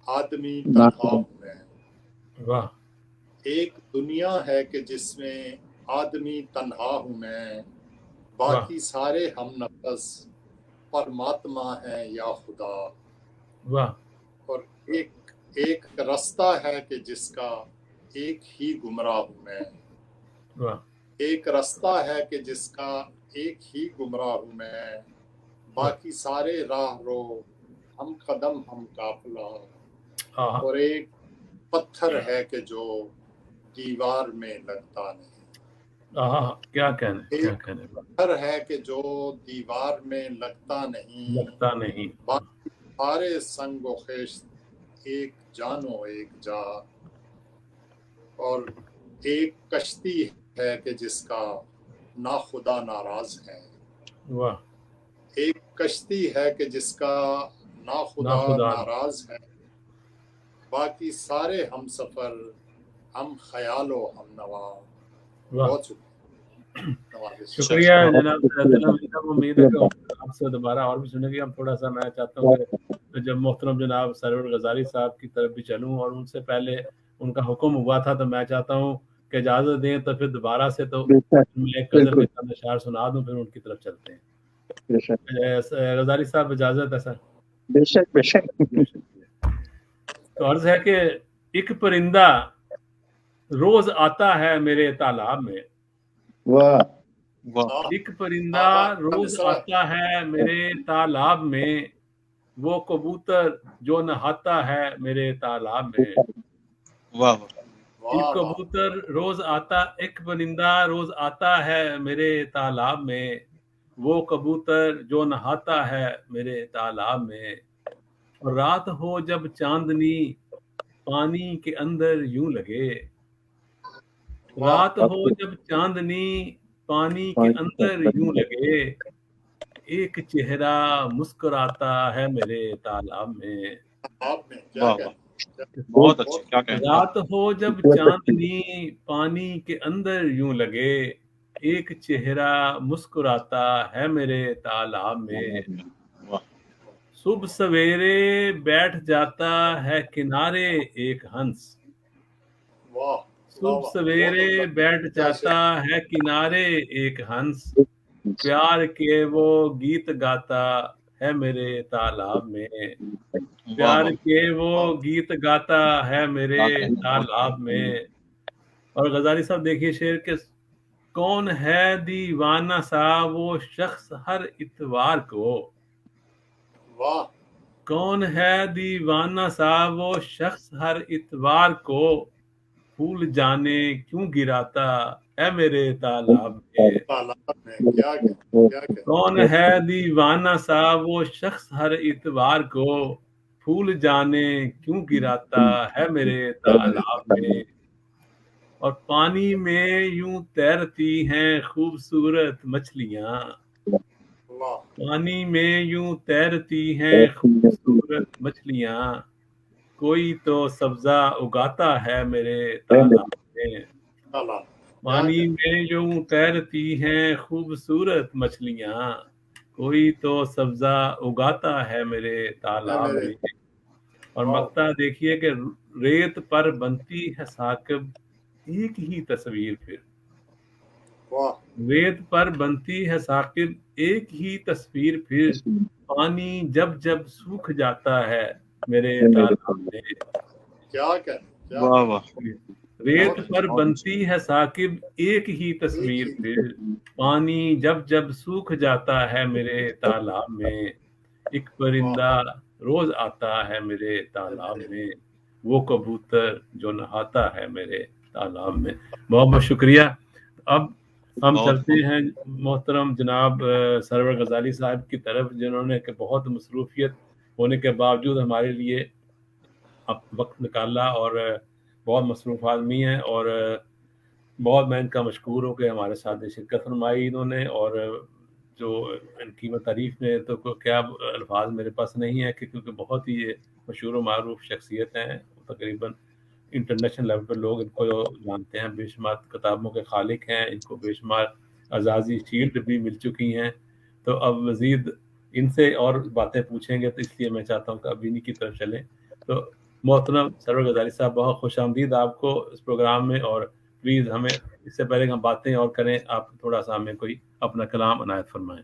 आदमी तन्हा हुए हैं। वाह एक दुनिया है कि जिसमें आदमी तन्हा हूँ मैं, वाह बाकी सारे हम नफस परमात्मा है या खुदा। वाह और एक रास्ता है कि जिसका एक ही गुमराह हूँ मैं। वाह एक रास्ता है कि जिसका एक ही गुमराह हूँ मैं, बाकी सारे राह रो हम कदम हम काफिला। हाँ और एक पत्थर है कि जो दीवार में लगता नहीं। हाँ क्या कहने क्या एक कहने पत्थर है कि जो दीवार में लगता नहीं, लगता नहीं। बाकी सारे संगो खेश एक जानो एक जा। और एक कश्ती है कि जिसका ना खुदा नाराज है। वाह एक कश्ती है कि जिसका ना खुदा नाराज है, बाकी सारे हम सफर हम ख्यालो हम नवा। बहुत शुक्रिया जनाब। उम्मीद है कि आपसे दोबारा और भी सुनेंगे। हम थोड़ा सा मैं चाहता हूँ कि जब मोहतरम जनाब सरवर गजाली साहब की तरफ भी चलूँ और उनसे पहले उनका हुक्म हुआ था तो मैं चाहता हूँ कि इजाज़त दें तो फिर दोबारा से तो मैं एक गज़ल के साथ अशआर सुना दूँ फिर उनकी तरफ चलते हैं। गजाली साहब इजाज़त है सर? बेशक बेशक। तो अर्ज है कि एक परिंदा रोज आता है मेरे तालाब में। वाह एक परिंदा रोज आता है मेरे तालाब में, वो कबूतर जो नहाता है मेरे तालाब में। वाह एक कबूतर रोज आता, एक परिंदा रोज आता है मेरे तालाब में, वो कबूतर जो नहाता है मेरे तालाब में। और रात हो जब चांदनी पानी के अंदर यूं लगे, रात हो जब चांदनी पानी के अंदर यूं लगे, एक चेहरा मुस्कुराता है मेरे तालाब में। आपने क्या वाह क्या वाह, बहुत अच्छे, क्या कहने। रात हो जब चांदनी पानी के अंदर यूं लगे, एक चेहरा मुस्कुराता है मेरे तालाब में। वाह सुबह सवेरे बैठ जाता है किनारे एक हंस, वाह सुबह सवेरे बैठ जाता है किनारे एक हंस, प्यार के वो गीत गाता है मेरे तालाब में। प्यार के वो गीत गाता है मेरे तालाब में। और गजाली साहब देखिए शेर के, कौन है दीवाना सा वो शख्स हर इतवार को, वाह कौन है दीवाना सा वो शख्स हर इतवार को, फूल जाने क्यों गिराता है मेरे तालाब में। तालाब में क्या क्या कौन है दीवाना सा वो शख्स हर इतवार को, फूल जाने क्यों गिराता है मेरे तालाब में। और पानी में यूं तैरती हैं खूबसूरत मछलियां, वाह पानी में यूं तैरती हैं खूबसूरत मछलियां, कोई तो सब्जा उगाता है मेरे तालाब में। तालाब पानी में यूं तैरती हैं खूबसूरत मछलियां, कोई तो सब्जा उगाता है मेरे तालाब में। और मक्ता देखिए कि रेत पर बनती है साकिब एक ही तस्वीर फिर, वाह रेत पर बनती है साकिब एक ही तस्वीर फिर, पानी जब जब सूख जाता है मेरे तालाब में। क्या क्या वाह वाह, रेत पर बनती है साकिब एक ही तस्वीर फिर, पानी जब जब सूख जाता है मेरे तालाब में। एक परिंदा रोज आता है मेरे तालाब में, वो कबूतर जो नहाता है मेरे तालाब में। बहुत बहुत शुक्रिया। अब हम चलते हैं मोहतरम जनाब सरवर गजाली साहब की तरफ, जिन्होंने कि बहुत मसरूफियत होने के बावजूद हमारे लिए अब वक्त निकाला और बहुत मसरूफ़ आदमी हैं, और बहुत मैं इनका मशकूर हूँ कि हमारे साथ शिरकत फरमाई इन्होंने। और जो इनकी मैं तारीफ़ में तो क्या अल्फाज मेरे पास नहीं है कि क्योंकि बहुत ही ये मशहूर मरूफ शख्सियत हैं, तकरीबन इंटरनेशनल लेवल पर लोग इनको जानते हैं, बेशुमार किताबों के खालिक हैं, इनको बेशुमार आज़ादी शील्ड भी मिल चुकी हैं। तो अब मज़ीद इनसे और बातें पूछेंगे, तो इसलिए मैं चाहता हूँ कि अब इन्हीं की तरफ चलें। तो मोहतरम सरवर गजाली साहब, बहुत खुश आमदीद आपको इस प्रोग्राम में, और प्लीज़ हमें इससे पहले हम बातें और करें, आप थोड़ा सा हमें कोई अपना कलाम अनायत फरमाएं।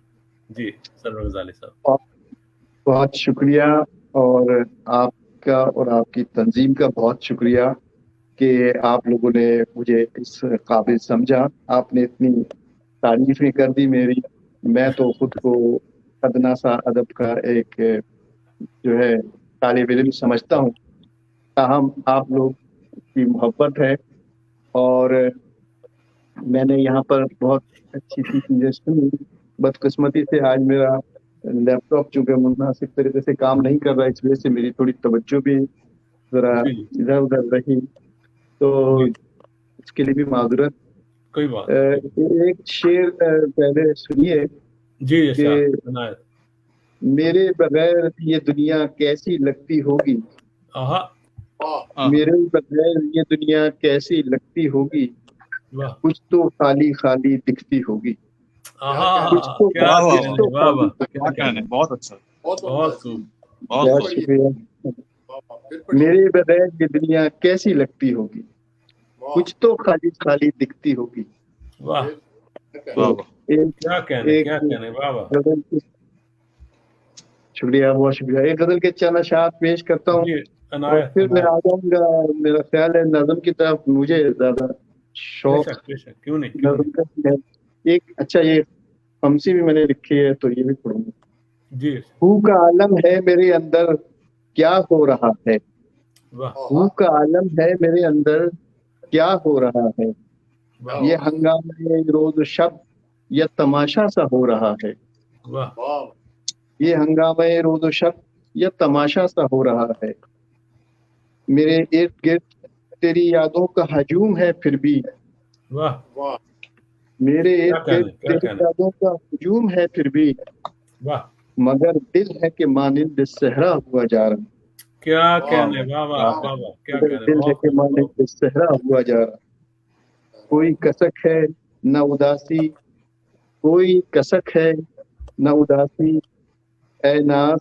जी सरवर गजाली साहब। बहुत शुक्रिया, और आपका और आपकी तंजीम का बहुत शुक्रिया कि आप लोगों ने मुझे इस काबिल समझा। आपने इतनी तारीफें कर दी मेरी, मैं तो खुद को अदना सा अदब का एक जो है तालिब इल्म समझता हूँ, ताहम आप लोग की मोहब्बत है और मैंने यहाँ पर बहुत अच्छी सी चीज़ें सुनी। बदकिस्मती से आज मेरा लैपटॉप चूंकि मुनासिब तरीके से काम नहीं कर रहा, इस वजह से मेरी थोड़ी तवज्जो भी जरा इधर उधर रही, तो इसके लिए भी माजूरत। कोई बात एक शेर पहले सुनिए जी कि मेरे बगैर ये दुनिया कैसी लगती होगी, मेरे बगैर ये दुनिया कैसी लगती होगी, कुछ तो खाली खाली दिखती होगी। कुछ तो क्या कहने, बहुत अच्छा, बहुत शुक्रिया। मेरे बगैर ये दुनिया कैसी लगती होगी, कुछ तो खाली खाली दिखती होगी। वाह क्या कहने, वाह शुक्रिया, बहुत शुक्रिया। एक गजल के चंद अशार पेश करता हूँ और फिर मैं आ जाऊंगा। मेरा ख्याल है नज़म की तरफ मुझे ज्यादा शौक क्यों नहीं। एक अच्छा, ये हमसी भी मैंने लिखी है तो ये भी पढ़ूंगा जी। हू का आलम है मेरे अंदर क्या हो रहा है, हू का आलम है मेरे अंदर क्या हो रहा है, ये हंगामे रोज शब या तमाशा सा हो रहा है, ये हंगामे रोज शब या तमाशा सा हो रहा है। मेरे इर्द गिर्द तेरी यादों का हजूम है फिर भी, میرے کیا ارد گرد کہنے تیرے یادوں کا ہجوم ہے پھر بھی، واہ مگر دل ہے کہ مانند صحرا ہوا جا رہا، کیا واہ کہنے، واہ واہ واہ واہ واہ واہ، کیا مگر کہنے، دل ہے بہت کہ خوب، بہت مانند صحرا ہوا جا رہا، کوئی کسک ہے نہ اداسی، کوئی کسک ہے نہ اداسی، اے ناز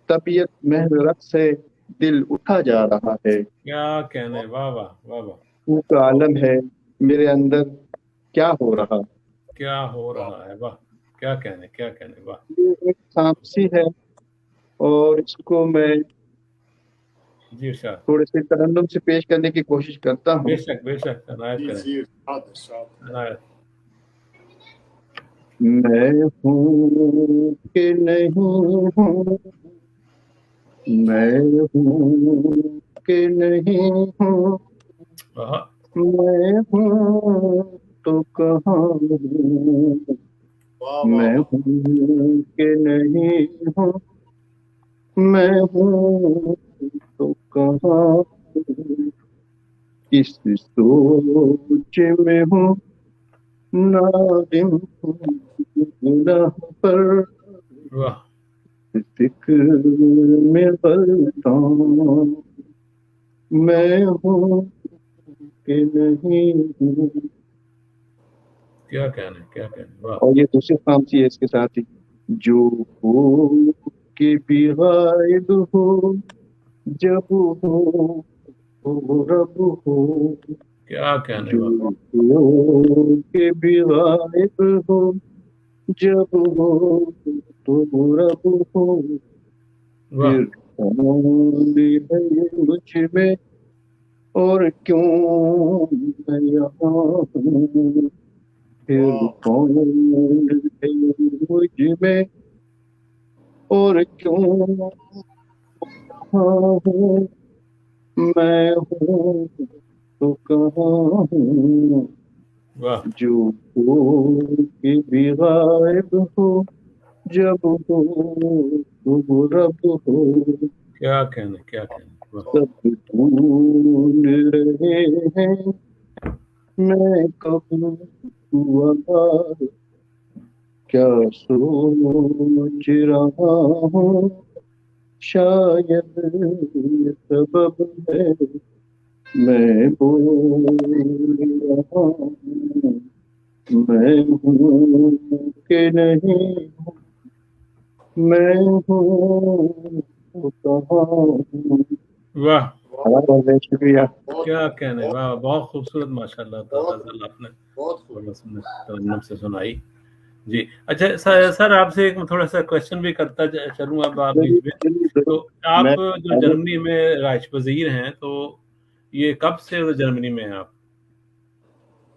طبیعت محض رقص سے دل اٹھا جا رہا ہے، کیا کہنے، واہ واہ واہ واہ، تو کا عالم ہے میرے اندر کیا ہو رہا۔ کیا ہو رہا ہے، واہ، کیا کہنے، کیا کہنے، واہ، یہ ایک خاموشی ہے اور اس کو میں جی ارشاد، تھوڑے سے ترنم سے پیش کرنے کی کوشش کرتا بے ہوں۔ شک بے شک، عنایت جی کریں، جی ارشاد ارشاد عنایت، میں ہوں کہ نہیں ہوں، میں ہوں کہ نہیں ہوں، واہ، میں ہوں تو کہاں ہوں، واہ واہ میں واہ ہوں کہ نہیں ہوں، میں ہوں تو کہاں ہوں، کس سوچ میں ہوں نادم ہوں گناہ پر، واہ، فکر میں غلطاں میں ہوں کہ نہیں ہوں۔ کیا کہنے، کیا کہنے، واہ، اور یہ دوسری خاموشی ہے اس کے ساتھ ہی، جو ہو کہ بھی غائب ہو، جب ہو تو رب ہو، کیا کہنے، جو واہ، ہو کہ بھی غائب ہو، جب ہو تو رب ہو، واہ، پھر کون ہے مجھ میں اور کیوں میں یہاں ہوں، پھر واہ کون ہے مجھ میں اور کیوں یہاں ہوں، میں ہوں تو کہاں ہوں، واہ، جو ہو کہ بھی غائب ہو، جب ہو تو رب ہو، کیا کہنے، کیا کہنے، واہ، سب ڈھونڈ رہے ہیں میں کب ہوا، کیا سوچ رہا ہوں، شاید یہ سبب ہے میں بول رہا ہوں، میں ہوں کہ نہیں ہوں، میں ہوں تو کہاں ہوں۔ واہ، بہت شکریہ۔ بہت کیا کہنے، بہت واہ، بہت خوبصورت، ماشاء اللہ بہت غزل آپ نے بہت خوب ترنم سے سنائی جی۔ اچھا سر آپ سے ایک تھوڑا سا کوشچن بھی کرتا چلوں اب آپ بیچ میں، تو میں آپ جو جرمنی میں رائش پذیر ہیں، تو یہ کب سے جرمنی میں ہیں آپ؟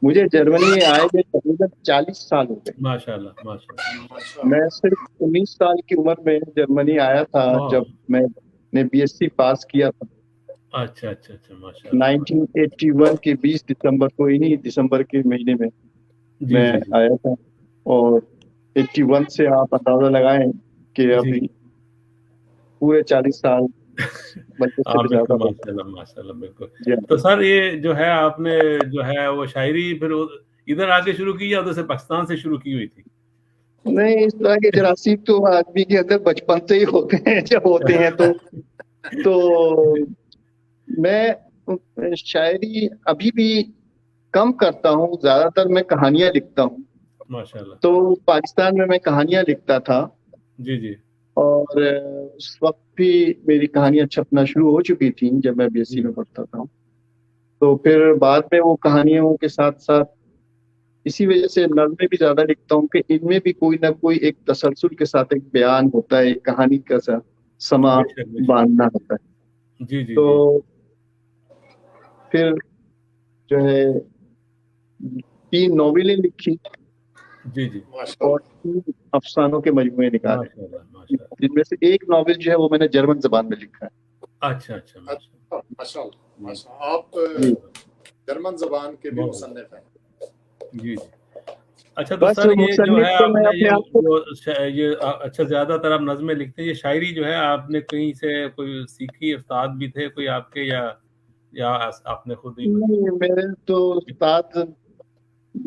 مجھے جرمنی آئے ہوئے تقریباً 40 سال ہو گئے۔ ماشاء اللہ، ماشاء اللہ، ماشاء میں اللہ صرف 19 سال کی عمر میں جرمنی آیا تھا جب میں نے بی ایس سی پاس کیا تھا، اچھا اچھا اچھا، ماشاء اللہ، 1981 کے 20 دسمبر کو، انہی دسمبر کے مہینے میں جی میں جی جی آیا تھا، اور 81 سے آپ اندازہ لگائیں کہ جی، ابھی پورے 40 سال بلکہ اس سے ہاں بھی بالکل، زیادہ ہو ماشاء اللہ، ماشاء اللہ، بالکل۔ گئے۔ جی تو سر یہ جو ہے آپ نے جو ہے وہ شاعری پھر ادھر آ کے شروع کی یا ادھر سے پاکستان سے شروع کی ہوئی تھی؟ نہیں، اس طرح کے جراثیم تو آدمی کے اندر بچپن سے ہی ہوتے ہیں، جب ہوتے ہیں تو میں شاعری ابھی بھی کم کرتا ہوں، زیادہ تر میں کہانیاں لکھتا ہوں۔ ماشاء اللہ، تو پاکستان میں کہانیاں لکھتا تھا، جی جی اور اس وقت بھی میری کہانیاں چھپنا شروع ہو چکی تھیں جب میں بی ایس سی میں پڑھتا تھا۔ تو پھر بعد میں وہ کہانیوں کے ساتھ ساتھ اسی وجہ سے نظمیں بھی زیادہ لکھتا ہوں کہ ان میں بھی کوئی نہ کوئی ایک تسلسل کے ساتھ ایک بیان ہوتا ہے، ایک کہانی کا سا سما بے شک، بے شک، باندھنا ہوتا ہے۔ جی جی تو جی پھر جو ہے 3 ناولیں لکھی جی جی، ماشاء اور اللہ 3 افسانوں کے مجموعے نکالے، ماشاء اللہ، ماشاء اللہ، جن میں سے ایک ناول جو ہے وہ میں نے جرمن زبان میں لکھا ہے۔ اچھا اچھا، ماشاء اچھا ماشاء اللہ اللہ، ماشاء اللہ آپ جی جرمن زبان کے بھی بہت مصنف ہیں جی جی۔ اچھا تو بس سر یہ جو مصنف ہے تو آپ میں نے اپنے آپ کو یہ اچھا زیادہ تر آپ نظمیں لکھتے ہیں، یہ شاعری جو ہے آپ نے کہیں سے کوئی سیکھی، استاد بھی تھے کوئی آپ کے، یا آپ نے خود ہی نہیں، میرے تو استاد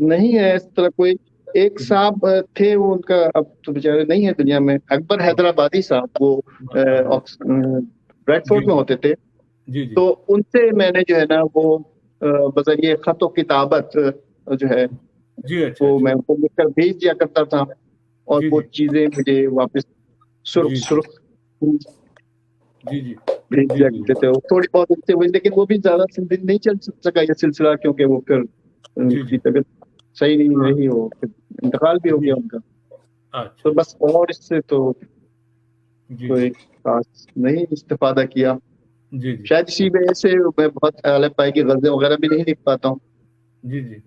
नहीं है इस तरह कोई। एक साहब थे, वो उनका अब तो बेचारे नहीं है दुनिया में, अकबर हैदराबादी साहब, वो ब्रैडफोर्ड में होते थे। जी जी तो उनसे मैंने जो है ना वो बजरिए खत व किताबत जो है जी अच्छा वो अच्छा मैं उनको लिखकर भेज दिया करता था, और जी वो जी चीजें मुझे वापस सुर्ख जी सुर्ख जी जी भेज जी दिया जी करते थे। वो थोड़ी बहुत उनसे हुई, लेकिन वो भी ज्यादा दिन नहीं चल सका ये सिलसिला, क्योंकि वो फिर जी उनकी जी तबीयत सही नहीं हाँ रही, वो फिर इंतकाल भी हो जी गया उनका। अच्छा तो बस, और इससे तो जी जी कोई खास नहीं इस्तेफादा किया। जी जी शायद इसी वजह से मैं बहुत आले पाई की गज़लें वगैरह भी नहीं लिख पाता हूँ। जी जी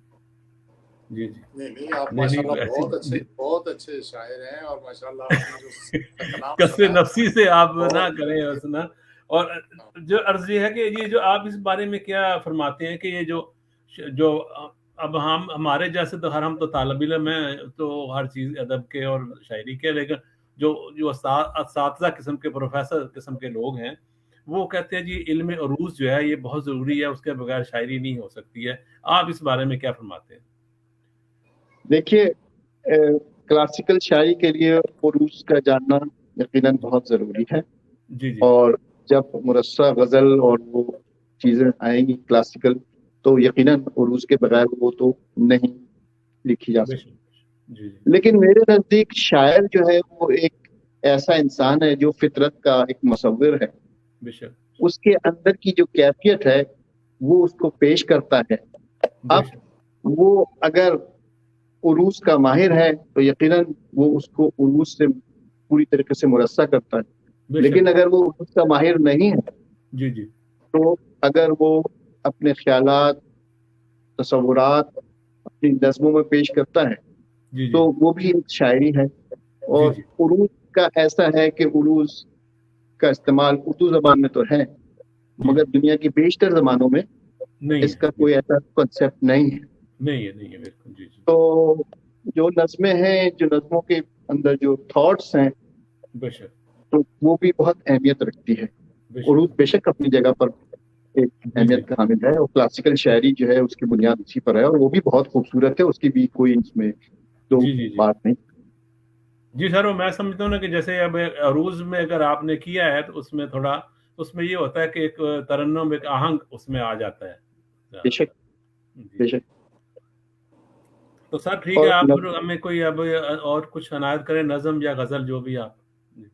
जी जी नहीं आप नहीं नहीं माशाल्लाह ऐसी बहुत अच्छे शायर हैं, और माशाल्लाह आपने जो कलाम कसरे सुनाया नफसी से आप ना बहुत करें बस ना। और जो अर्ज ये है कि ये जो आप इस बारे में क्या फरमाते हैं कि ये जो जो अब हम हमारे जैसे तो हम तो तालिब इल्म हैं, तो हर चीज़ अदब के और शायरी के, लेकिन जो जो असातिज़ा किस्म के प्रोफेसर किस्म के लोग हैं, वो कहते हैं जी इल्म उरूज जो है ये बहुत ज़रूरी है, उसके बगैर शायरी नहीं हो सकती है। आप इस बारे में क्या फरमाते हैं? देखिए, क्लासिकल शायरी के लिए उरूज का जानना यकीनन बहुत ज़रूरी है। जी जी और जब मुरस्सा गज़ल और वो चीज़ें आएंगी क्लासिकल, तो यकीनन उरूज के बगैर वो तो नहीं लिखी जा सकती। बेशक जी जी लेकिन मेरे नज़दीक शायर जो है वो एक ऐसा इंसान है जो फितरत का एक मुसव्विर है। बेशक उसके अंदर की जो कैफियत है वो उसको पेश करता है। अब बेशक वो अगर उरूज का माहिर है तो यकीनन वो उसको उरूज से पूरी तरीके से मुरस्सा करता है। लेकिन बेशक अगर वो उरूज का माहिर नहीं है, जी जी तो अगर वो अपने ख्यालात, तसव्वुरात अपनी नज़्मों में पेश करता है, जी जी तो वो भी एक शायरी है। जी और जी उरूज का ऐसा है कि उरूज का इस्तेमाल उर्दू जबान में तो है, जी मगर जी दुनिया की बेशतर जबानों में नहीं इसका है कोई ऐसा कॉन्सेप्ट नहीं है। नहीं है बिल्कुल जी जी तो जो नज़्में हैं, जो नज़्मों के अंदर जो थॉट्स हैं, बेशक तो वो भी बहुत अहमियत रखती है। बेशक उरूज बेशक अपनी जगह पर एक जी जी अहमियत का हामिल है, और क्लासिकल शायरी जो है उसकी बुनियाद इसी पर है, और वो भी बहुत खूबसूरत है, उसकी भी कोई इसमें दो जी जी जी बात नहीं। जी सर, वो मैं समझता हूँ ना कि जैसे अब अरूज में अगर आपने किया है तो उसमें थोड़ा उसमें ये होता है कि एक तरन्नुम एक आहंग उसमें आ जाता है बेशक जी बेशक। तो सर ठीक है, और आप हमें कोई अब और कुछ अनायत करें, नज़म या गजल जो भी आप जी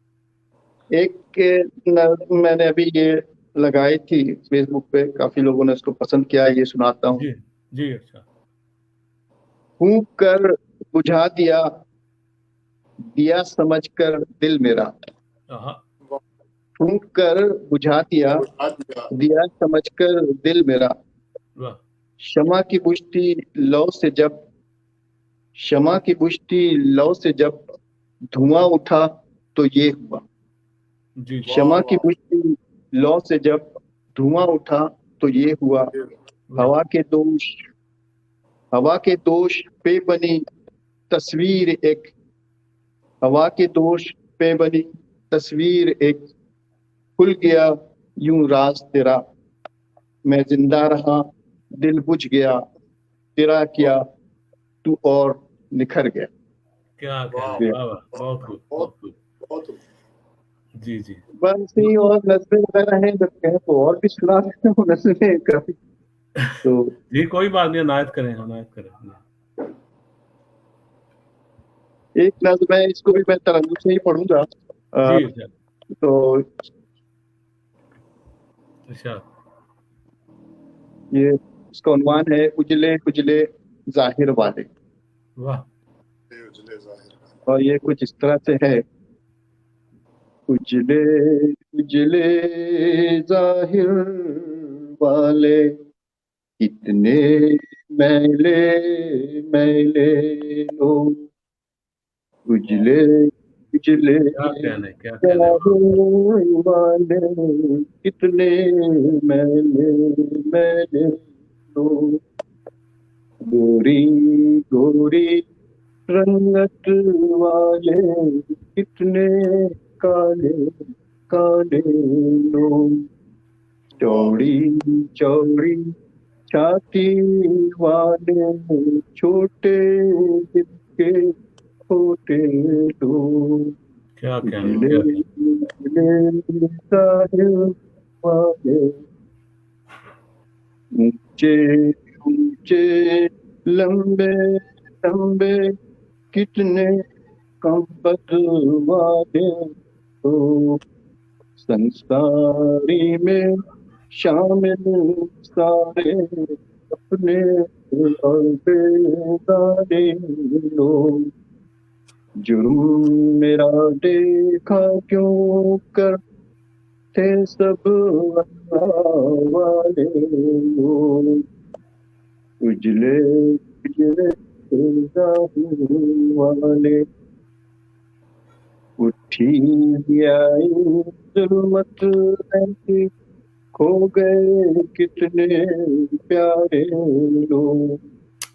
मैंने अभी ये लगाई थी फेसबुक पे, काफी लोगों ने इसको पसंद किया, ये सुनाता हूँ। जी जी अच्छा फूंक कर बुझा दिया दिया समझ कर दिल मेरा, हाँ फूंक कर बुझा दिया बुझा दिया दिया समझ कर दिल मेरा, वाह शमा की बुझती लौ से जब शमा की बुझती लौ से जब धुआं उठा तो ये हुआ, जी जी वाह शमा की वाह बुझती लौ से जब धुआं उठा तो ये हुआ, वाह हवा के दोष हवा के दोष पे बनी तस्वीर एक हवा के दोष पे बनी तस्वीर एक, खुल गया यूं राज तेरा, मैं जिंदा रहा दिल बुझ गया, तेरा वाह क्या तू और निखर गया। क्या कहना, वाह वाह वाह बहुत खूब बहुत बहुत खूब बहुत जी जी बस ही, और नज़में वगैरह हैं, जब कहें तो और भी सुना सकते हो नज़में काफी। तो जी कोई बात नहीं, अनायत करें अनायत करें एक नज़्म है, इसको भी मैं तरन्नुम से ही पढ़ूंगा। जी अच्छा तो अच्छा ये इसका उन्वान है उजले उजले जाहिर वाले, वाह उजले जाहिर और ये कुछ इस तरह से है। उजले उजले जाहिर वाले, कितने मैले मैले लोग, उजले उजले क्या कहना है जाहिर वाले, कितने मैले मैले लोग, गोरी गोरी रंगत वाले, कितने काले काले लोग, वाह चौड़ी चौड़ी छाती वाले छोटे दिल के छोटे लोग, क्या कहना, उजले उजले साहिल वाले, ऊंचे ऊंचे लंबे लंबे कितने कम्बद वाले लोग, संसारी में शामिल सारे अपने और बेदारे लोग, जुर्म मेरा देखा क्यों करते सब अल्लाह वाले लोग, उजले उजले ज़ाहिर वाले, उठी आई जुल्मत ऐसी, खो गए कितने प्यारे लोग,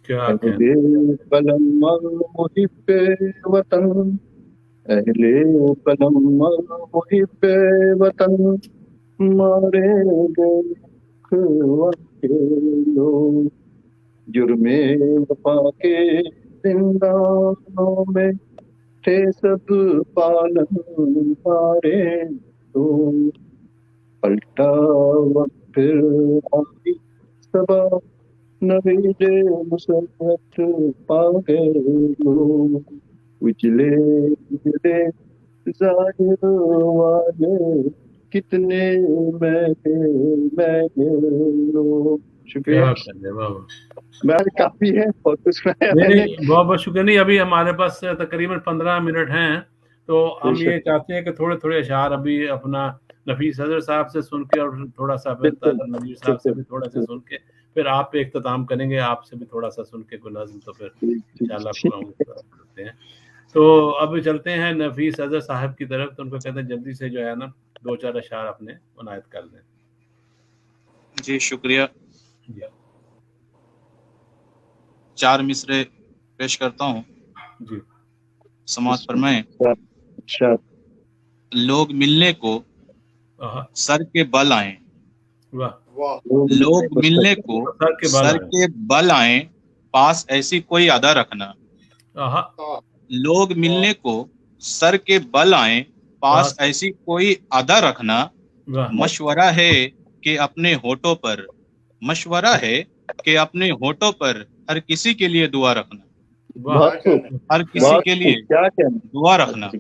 क्या अहले कलम मुहिब्बे वतन, अहले कलम मुहिब्बे वतन, मारे गए के लोग, जुर्मे वफा के जिंदानों में थे सब पालन हारे लोग, पलटा वक्त फिर आई सबा, नवीदे मुसरत पा गए लोग, उजले उजले ज़ाहिर वाले कितने महंगे लोग। शुक्रिया। क्या कहने, वाह। मैं काफी है और कुछ नहीं, बहुत बहुत शुक्रिया। नहीं, अभी हमारे पास तकरीबन 15 मिनट हैं, तो हम ये चाहते हैं कि थोड़े थोड़े अशआर अभी अपना नफीस हजर साहब से सुन के और थोड़ा सा फिर नज़ीर साहब से भी थोड़ा सा सुन के फिर आप पे इख्तिताम करेंगे, आपसे भी थोड़ा सा सुन के कोई नज़्म, तो फिर इंशाल्लाह करते हैं। तो अब चलते हैं नफीस हजर साहब की तरफ, तो उनको कहते हैं जल्दी से जो है ना 2-4 अशआर अपने इनायत कर दें। जी शुक्रिया। जी 4 मिसरे पेश करता हूँ। जी, समाज फरमाएं। लोग मिलने को सर के बल आए, वाह, लोग मिलने को सर के बल आए, पास ऐसी कोई अदा रखना, लोग मिलने को सर के बल आए, पास ऐसी कोई अदा रखना, मशवरा है कि अपने होठों पर, मशवरा है कि अपने होठों पर हर किसी के लिए दुआ रखना, हर किसी के लिए दुआ रखना,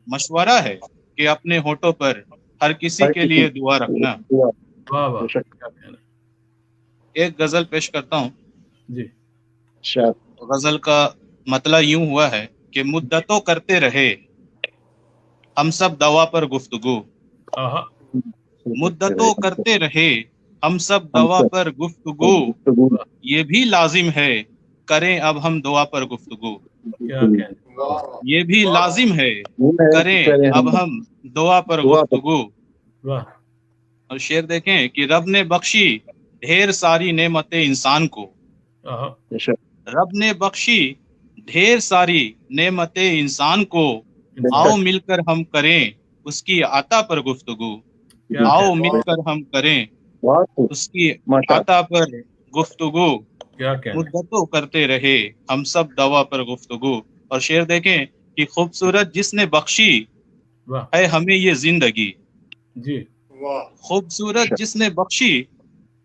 मशवरा है कि अपने होठों पर हर किसी के लिए दुआ रखना। वाह वाह, क्या कहना। एक गजल पेश करता हूँ जी। गजल का मतलब यूं हुआ है कि मुद्दतों करते रहे हम सब दवा पर गुफ्तगू, मुद्दतों करते रहे हम सब दवा पर गुफ्तगू, ये भी लाजिम है करें अब हम दुआ पर गुफ्तगू, ये भी लाजिम है करें अब हम दुआ पर गुफ्तगू। और शेर देखें कि रब ने बख्शी ढेर सारी नेमतें इंसान को, रब ने बख्शी ढेर सारी नेमतें इंसान को, आओ मिलकर हम करें उसकी अता पर गुफ्तगू, आओ मिलकर हम करें उसकी अता पर गुफ्तगू, मुद्दतों करते रहे हम सब दवा पर गुफ्तगू। और शेर देखें कि खूबसूरत जिसने बख्शी है हमें ये जिंदगी, खूबसूरत जिसने बख्शी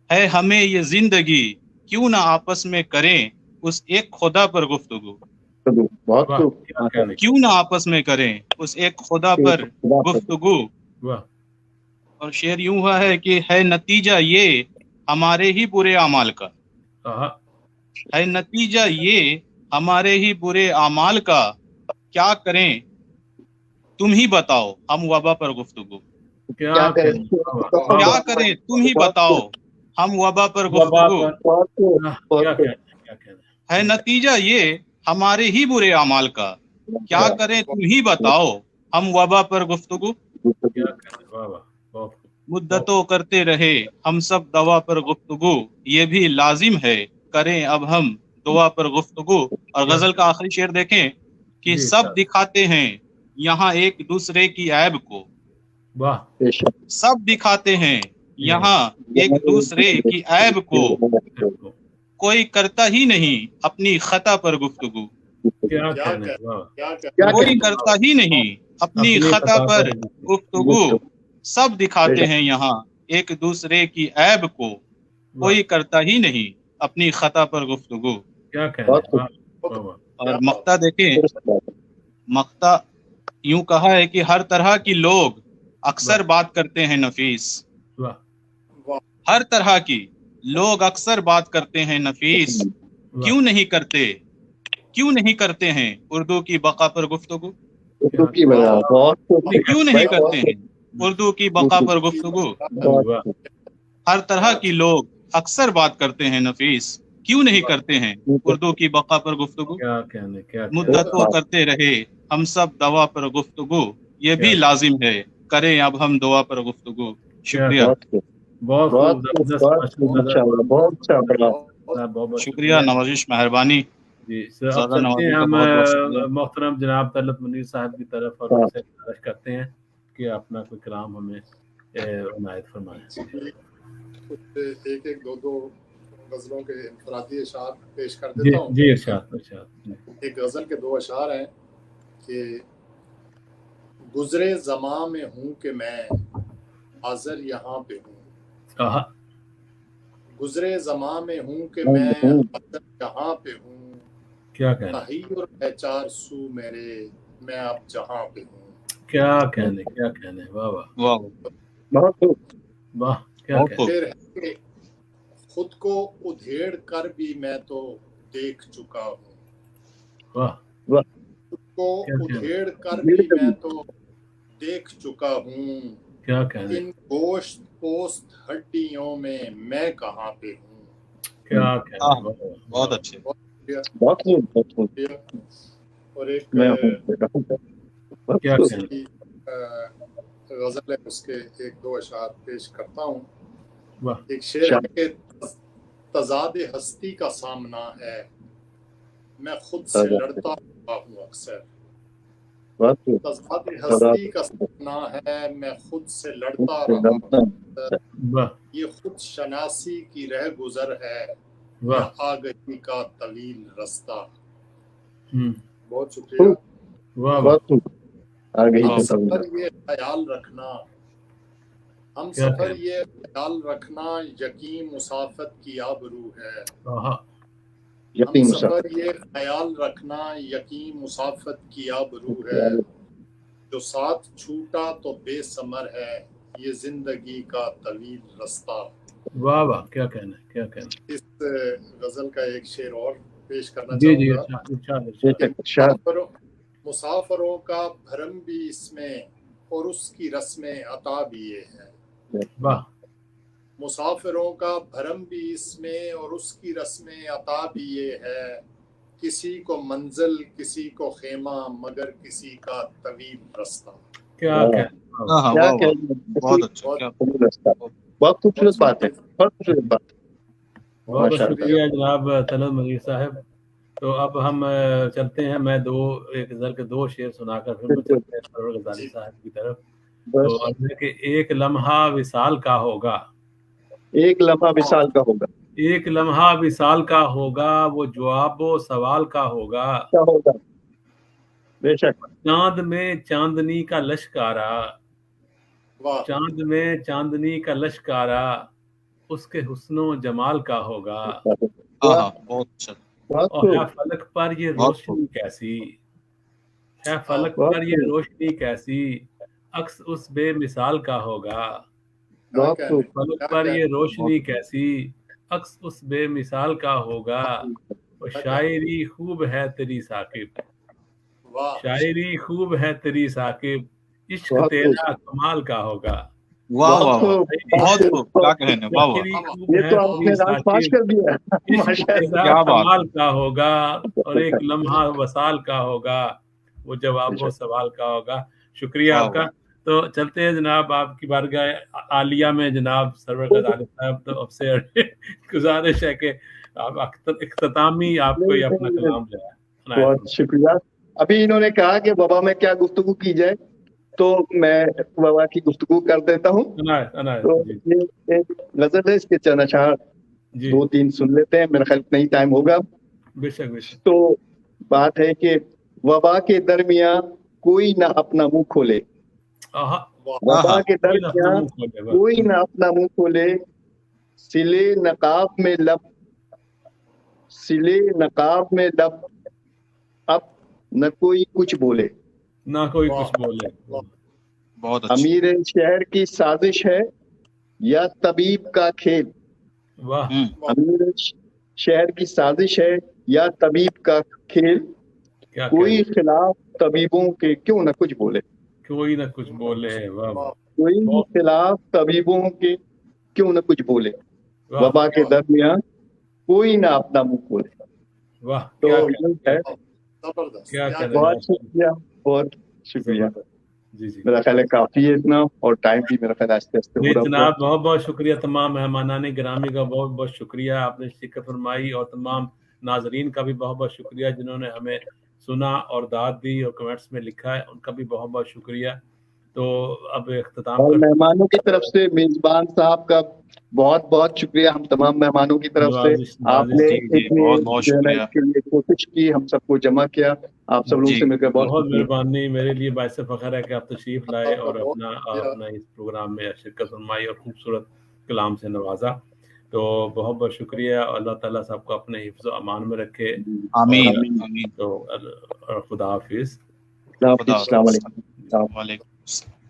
है हमें ये जिंदगी, क्यों ना आपस में करें उस एक खुदा पर गुफ्तगू, क्यों ना आपस में करें उस एक खुदा पर गुफ्तगू। और शेर यूं हुआ है कि है नतीजा ये हमारे ही बुरे अमाल का, है नतीजा ये हमारे ही बुरे अमाल का, क्या करें तुम ही बताओ हम वबा पर गुफ्तगू, क्या करें तुम ही बताओ हम वबा पर गुफ्तगू। है नतीजा ये हमारे ही बुरे अमाल का, क्या करें तुम ही बताओ हम वबा पर गुफ्तगू। मुद्दतों करते रहे हम सब दवा पर गुफ्तगू, ये भी लाजिम है करें अब हम दुआ पर गुफ्तगू। और गजल का आखिरी शेर देखें कि सब दिखाते हैं यहाँ एक दूसरे की ऐब को, सब दिखाते हैं यहाँ एक दूसरे की ऐब को कोई करता ही नहीं अपनी खता पर गुफ्तगू। क्या क्या कहने, कहने, वाह, क्या कोई कहने। करता ही नहीं अपनी खता पर गुफ्तगू। सब दिखाते हैं यहाँ एक दूसरे की ऐब को कोई करता ही नहीं अपनी खता पर गुफ्तगू। क्या कहने, वाह, वाह, वाह। और मक्ता देखें, मक्ता यूं कहा है कि हर तरह की लोग अक्सर बात करते हैं नफीस। वाह, वाह, हर तरह की लोग अक्सर बात करते हैं नफीस। वाह, क्यों नहीं करते हैं उर्दू की बका पर गुफ्तगू। उर्दू की बना बहुत क्यों नहीं करते हैं उर्दू की बका पर गुफ्तगू। वाह, हर तरह की लोग अक्सर बात करते हैं नफीस। क्यों नहीं करते हैं उर्दू की बका पर गुफ्तगू। क्या कहने, क्या कहने, मुद्दतों करते रहे हम सब दवा पर गुफ्तगू। ये भी लाजिम है करें अब हम दुआ पर गुफ्तगू। शुक्रिया, बहुत खूब, जबरदस्त, माशाअल्लाह, बहुत अच्छा बड़ा बहुत शुक्रिया, नवाजिश, मेहरबानी। जी सर। अब ज़्यादा चलते नवाजी हैं का हम बहुत बहुत शुक्रिया। मोहतरम जनाब तलत मुनीर साहब की तरफ और उनसे गुजारिश करते हैं कि अपना कोई कलाम हमें इनायत फरमाएं। कुछ एक दो गजलों के इनफरादी अशार पेश कर जी देता हूँ। जी, इरशाद इरशाद। एक गजल के 2 अशार हैं कि गुजरे ज़मां में हूँ कि मैं हाज़िर यहाँ पे हूँ। आहा, गुजरे ज़मां में हूँ कि मैं हाज़िर यहाँ पे हूँ। क्या कहने, तहय्युर है 4 सू मेरे मैं अब जहाँ पे हूँ। क्या कहने, क्या कहने, वाह वाह वाह, बहुत वाह, क्या बहुत कहने, खूब। फिर है कि खुद को उधेड़ कर भी मैं तो देख चुका हूँ। वाह, खुद को क्या कहने, उधेड़ कर भी मैं तो देख चुका हूँ। क्या कहने, इन गोश्त पोस्त हड्डियों में मैं कहाँ पे हूँ। क्या कहने, हाँ, वाह, वाह, बहुत अच्छे। बहुत और एक मैं हूँ क्या कहने, दूसरी गजल है, उसके 1-2 अशार पेश करता हूँ। वाह, एक शेर है कि तजाद हस्ती का सामना है मैं खुद से लड़ता हुआ हूँ अक्सर। तजाद हस्ती का सामना है मैं खुद से लड़ता रहा हूँ। वाह, ये खुद शनासी की रह गुजर है वाह, या आगही का तवील रास्ता। हम्म, बहुत शुक्रिया। वाह वाह, आगे हम ही सफर ये ख्याल रखना, हम क्या सफर कहने, ये ख्याल रखना यकीन मुसाफत की आबरू है। आहा, हम यकीन सफर ये ख्याल रखना यकीन मुसाफत की आबरू है। जो साथ छूटा तो बेसमर है ये जिंदगी का तवील रास्ता। वाह वाह, क्या कहने, क्या कहने, इस गजल का एक शेर और पेश करना जी जी, चाहूंगा। इरशाद इरशाद इरशाद। मुसाफरों का भरम भी इसमें और उसकी रस्में अता भी ये है। वाह, मुसाफिरों का भरम भी इसमें और उसकी रस्में अता भी ये है। किसी को मंजिल किसी को खेमा मगर किसी का तवील रास्ता। क्या कहने, हाँ हाँ, क्या वाह वाह, बहुत अच्छा। क्या बहुत खूबसूरत बात है, बहुत खूबसूरत बात। बहुत बहुत शुक्रिया जनाब तलत मुनीर साहब। तो अब हम चलते हैं, मैं एक गजल के 2 शेर सुनाकर फिर मैं चलते हैं सरवर गजाली साहब की तरफ। तो अर्ज़ है कि एक लम्हा विसाल का होगा, एक लम्हा विशाल का होगा, एक लम्हा विसाल का होगा, वो जवाबो सवाल का होगा। क्या होगा बेशक। चांद में चांदनी का लश्कारा, वाह, चांद में चांदनी का लश्कारा, उसके हुस्नो जमाल का होगा। हाँ हाँ, बहुत अच्छा। और है फलक पर ये रोशनी कैसी, है फलक पर ये रोशनी कैसी, अक्स उस बेमिसाल का होगा। फलक पर ये रोशनी कैसी, अक्स उस बेमिसाल का होगा। और शायरी खूब है तेरी साकिब, शायरी खूब है तेरी साकिब, इश्क तेरा कमाल का होगा। वाह वाह वाह, बहुत खूब, क्या कहने, वाह वाह, ये तो आपने राज पाश कर दिया। इश्क तेरा कमाल का होगा और एक लम्हा वसाल का होगा, वो जवाब सवाल का होगा। शुक्रिया आपका। तो चलते हैं जनाब आपकी बारगाह आलिया में जनाब सरवर गजाली साहब। तो आपसे गुजारिश है कि आप इख्तितामी आप कोई अपना कलाम जो है। बहुत शुक्रिया। अभी इन्होंने कहा कि बाबा में क्या गुफ्तगू की जाए, تو میں بابا کی گفتگو کر دیتا ہوں. عنایت تو جی یہ ایک غزل ہے, اس کے چند اشعار جی 2-3 سن لیتے ہیں, میرا خیال نہیں ٹائم ہوگا. بے شک بے شک. تو بات ہے کہ وبا کے درمیان کوئی نہ اپنا منہ کھولے, آہا وبا کے کوئی نہ اپنا درمیان منہ کھولے بس. کوئی نہ اپنا منہ کھولے, سلے نقاب میں لب اب نہ کوئی کچھ بولے. نہ کوئی کچھ بولے. بہت اچھا. امیر شہر کی سازش ہے یا طبیب کا کھیل, واہ امیر شہر کی سازش ہے یا طبیب کا کھیل, کیا کوئی خلاف طبیبوں کے کیوں نہ کچھ بولے. کوئی نہ کچھ بولے. واہ واہ کوئی خلاف طبیبوں کے کیوں نہ کچھ بولے, واہ وبا کے درمیان کوئی نہ اپنا منہ کھولے. واہ تو کیا یہ ہے. زبردست. کیا کہنا بہت ہے. شکریہ, بہت شکریہ. جی جی میرا خیال ہے کافی ہے اتنا, اور ٹائم بھی میرا خیال آہستہ آہستہ جی ہو رہا جناب, بہت بہت شکریہ. تمام مہمانان گرامی کا بہت بہت شکریہ, آپ نے شرکت فرمائی, اور تمام ناظرین کا بھی بہت بہت شکریہ جنہوں نے ہمیں سنا اور داد دی اور کمنٹس میں لکھا ہے, ان کا بھی بہت بہت شکریہ. تو اب اختتام اور کرتے مہمانوں کی طرف سے میزبان صاحب کا بہت بہت شکریہ, ہم تمام مہمانوں کی طرف سے. آپ نے جی اتنی بہت بہت جو ہے نا شکریہ. اس کے لیے کوشش کی, ہم سب کو جمع کیا, آپ سب لوگوں جی سے مل کر بہت بہت شکریہ. مہربانی, میرے لیے باعث فخر ہے کہ آپ تشریف لائے اور بہت اپنا اس پروگرام میں شرکت فرمائی اور خوبصورت کلام سے نوازا. تو بہت بہت شکریہ. اللہ تعالیٰ سب کو اپنے حفظ و امان میں رکھے. آمین اور آمین. تو خدا حافظ. اللہ خدا حافظ, السلام حافظ. علیکم. وعلیکم السلام.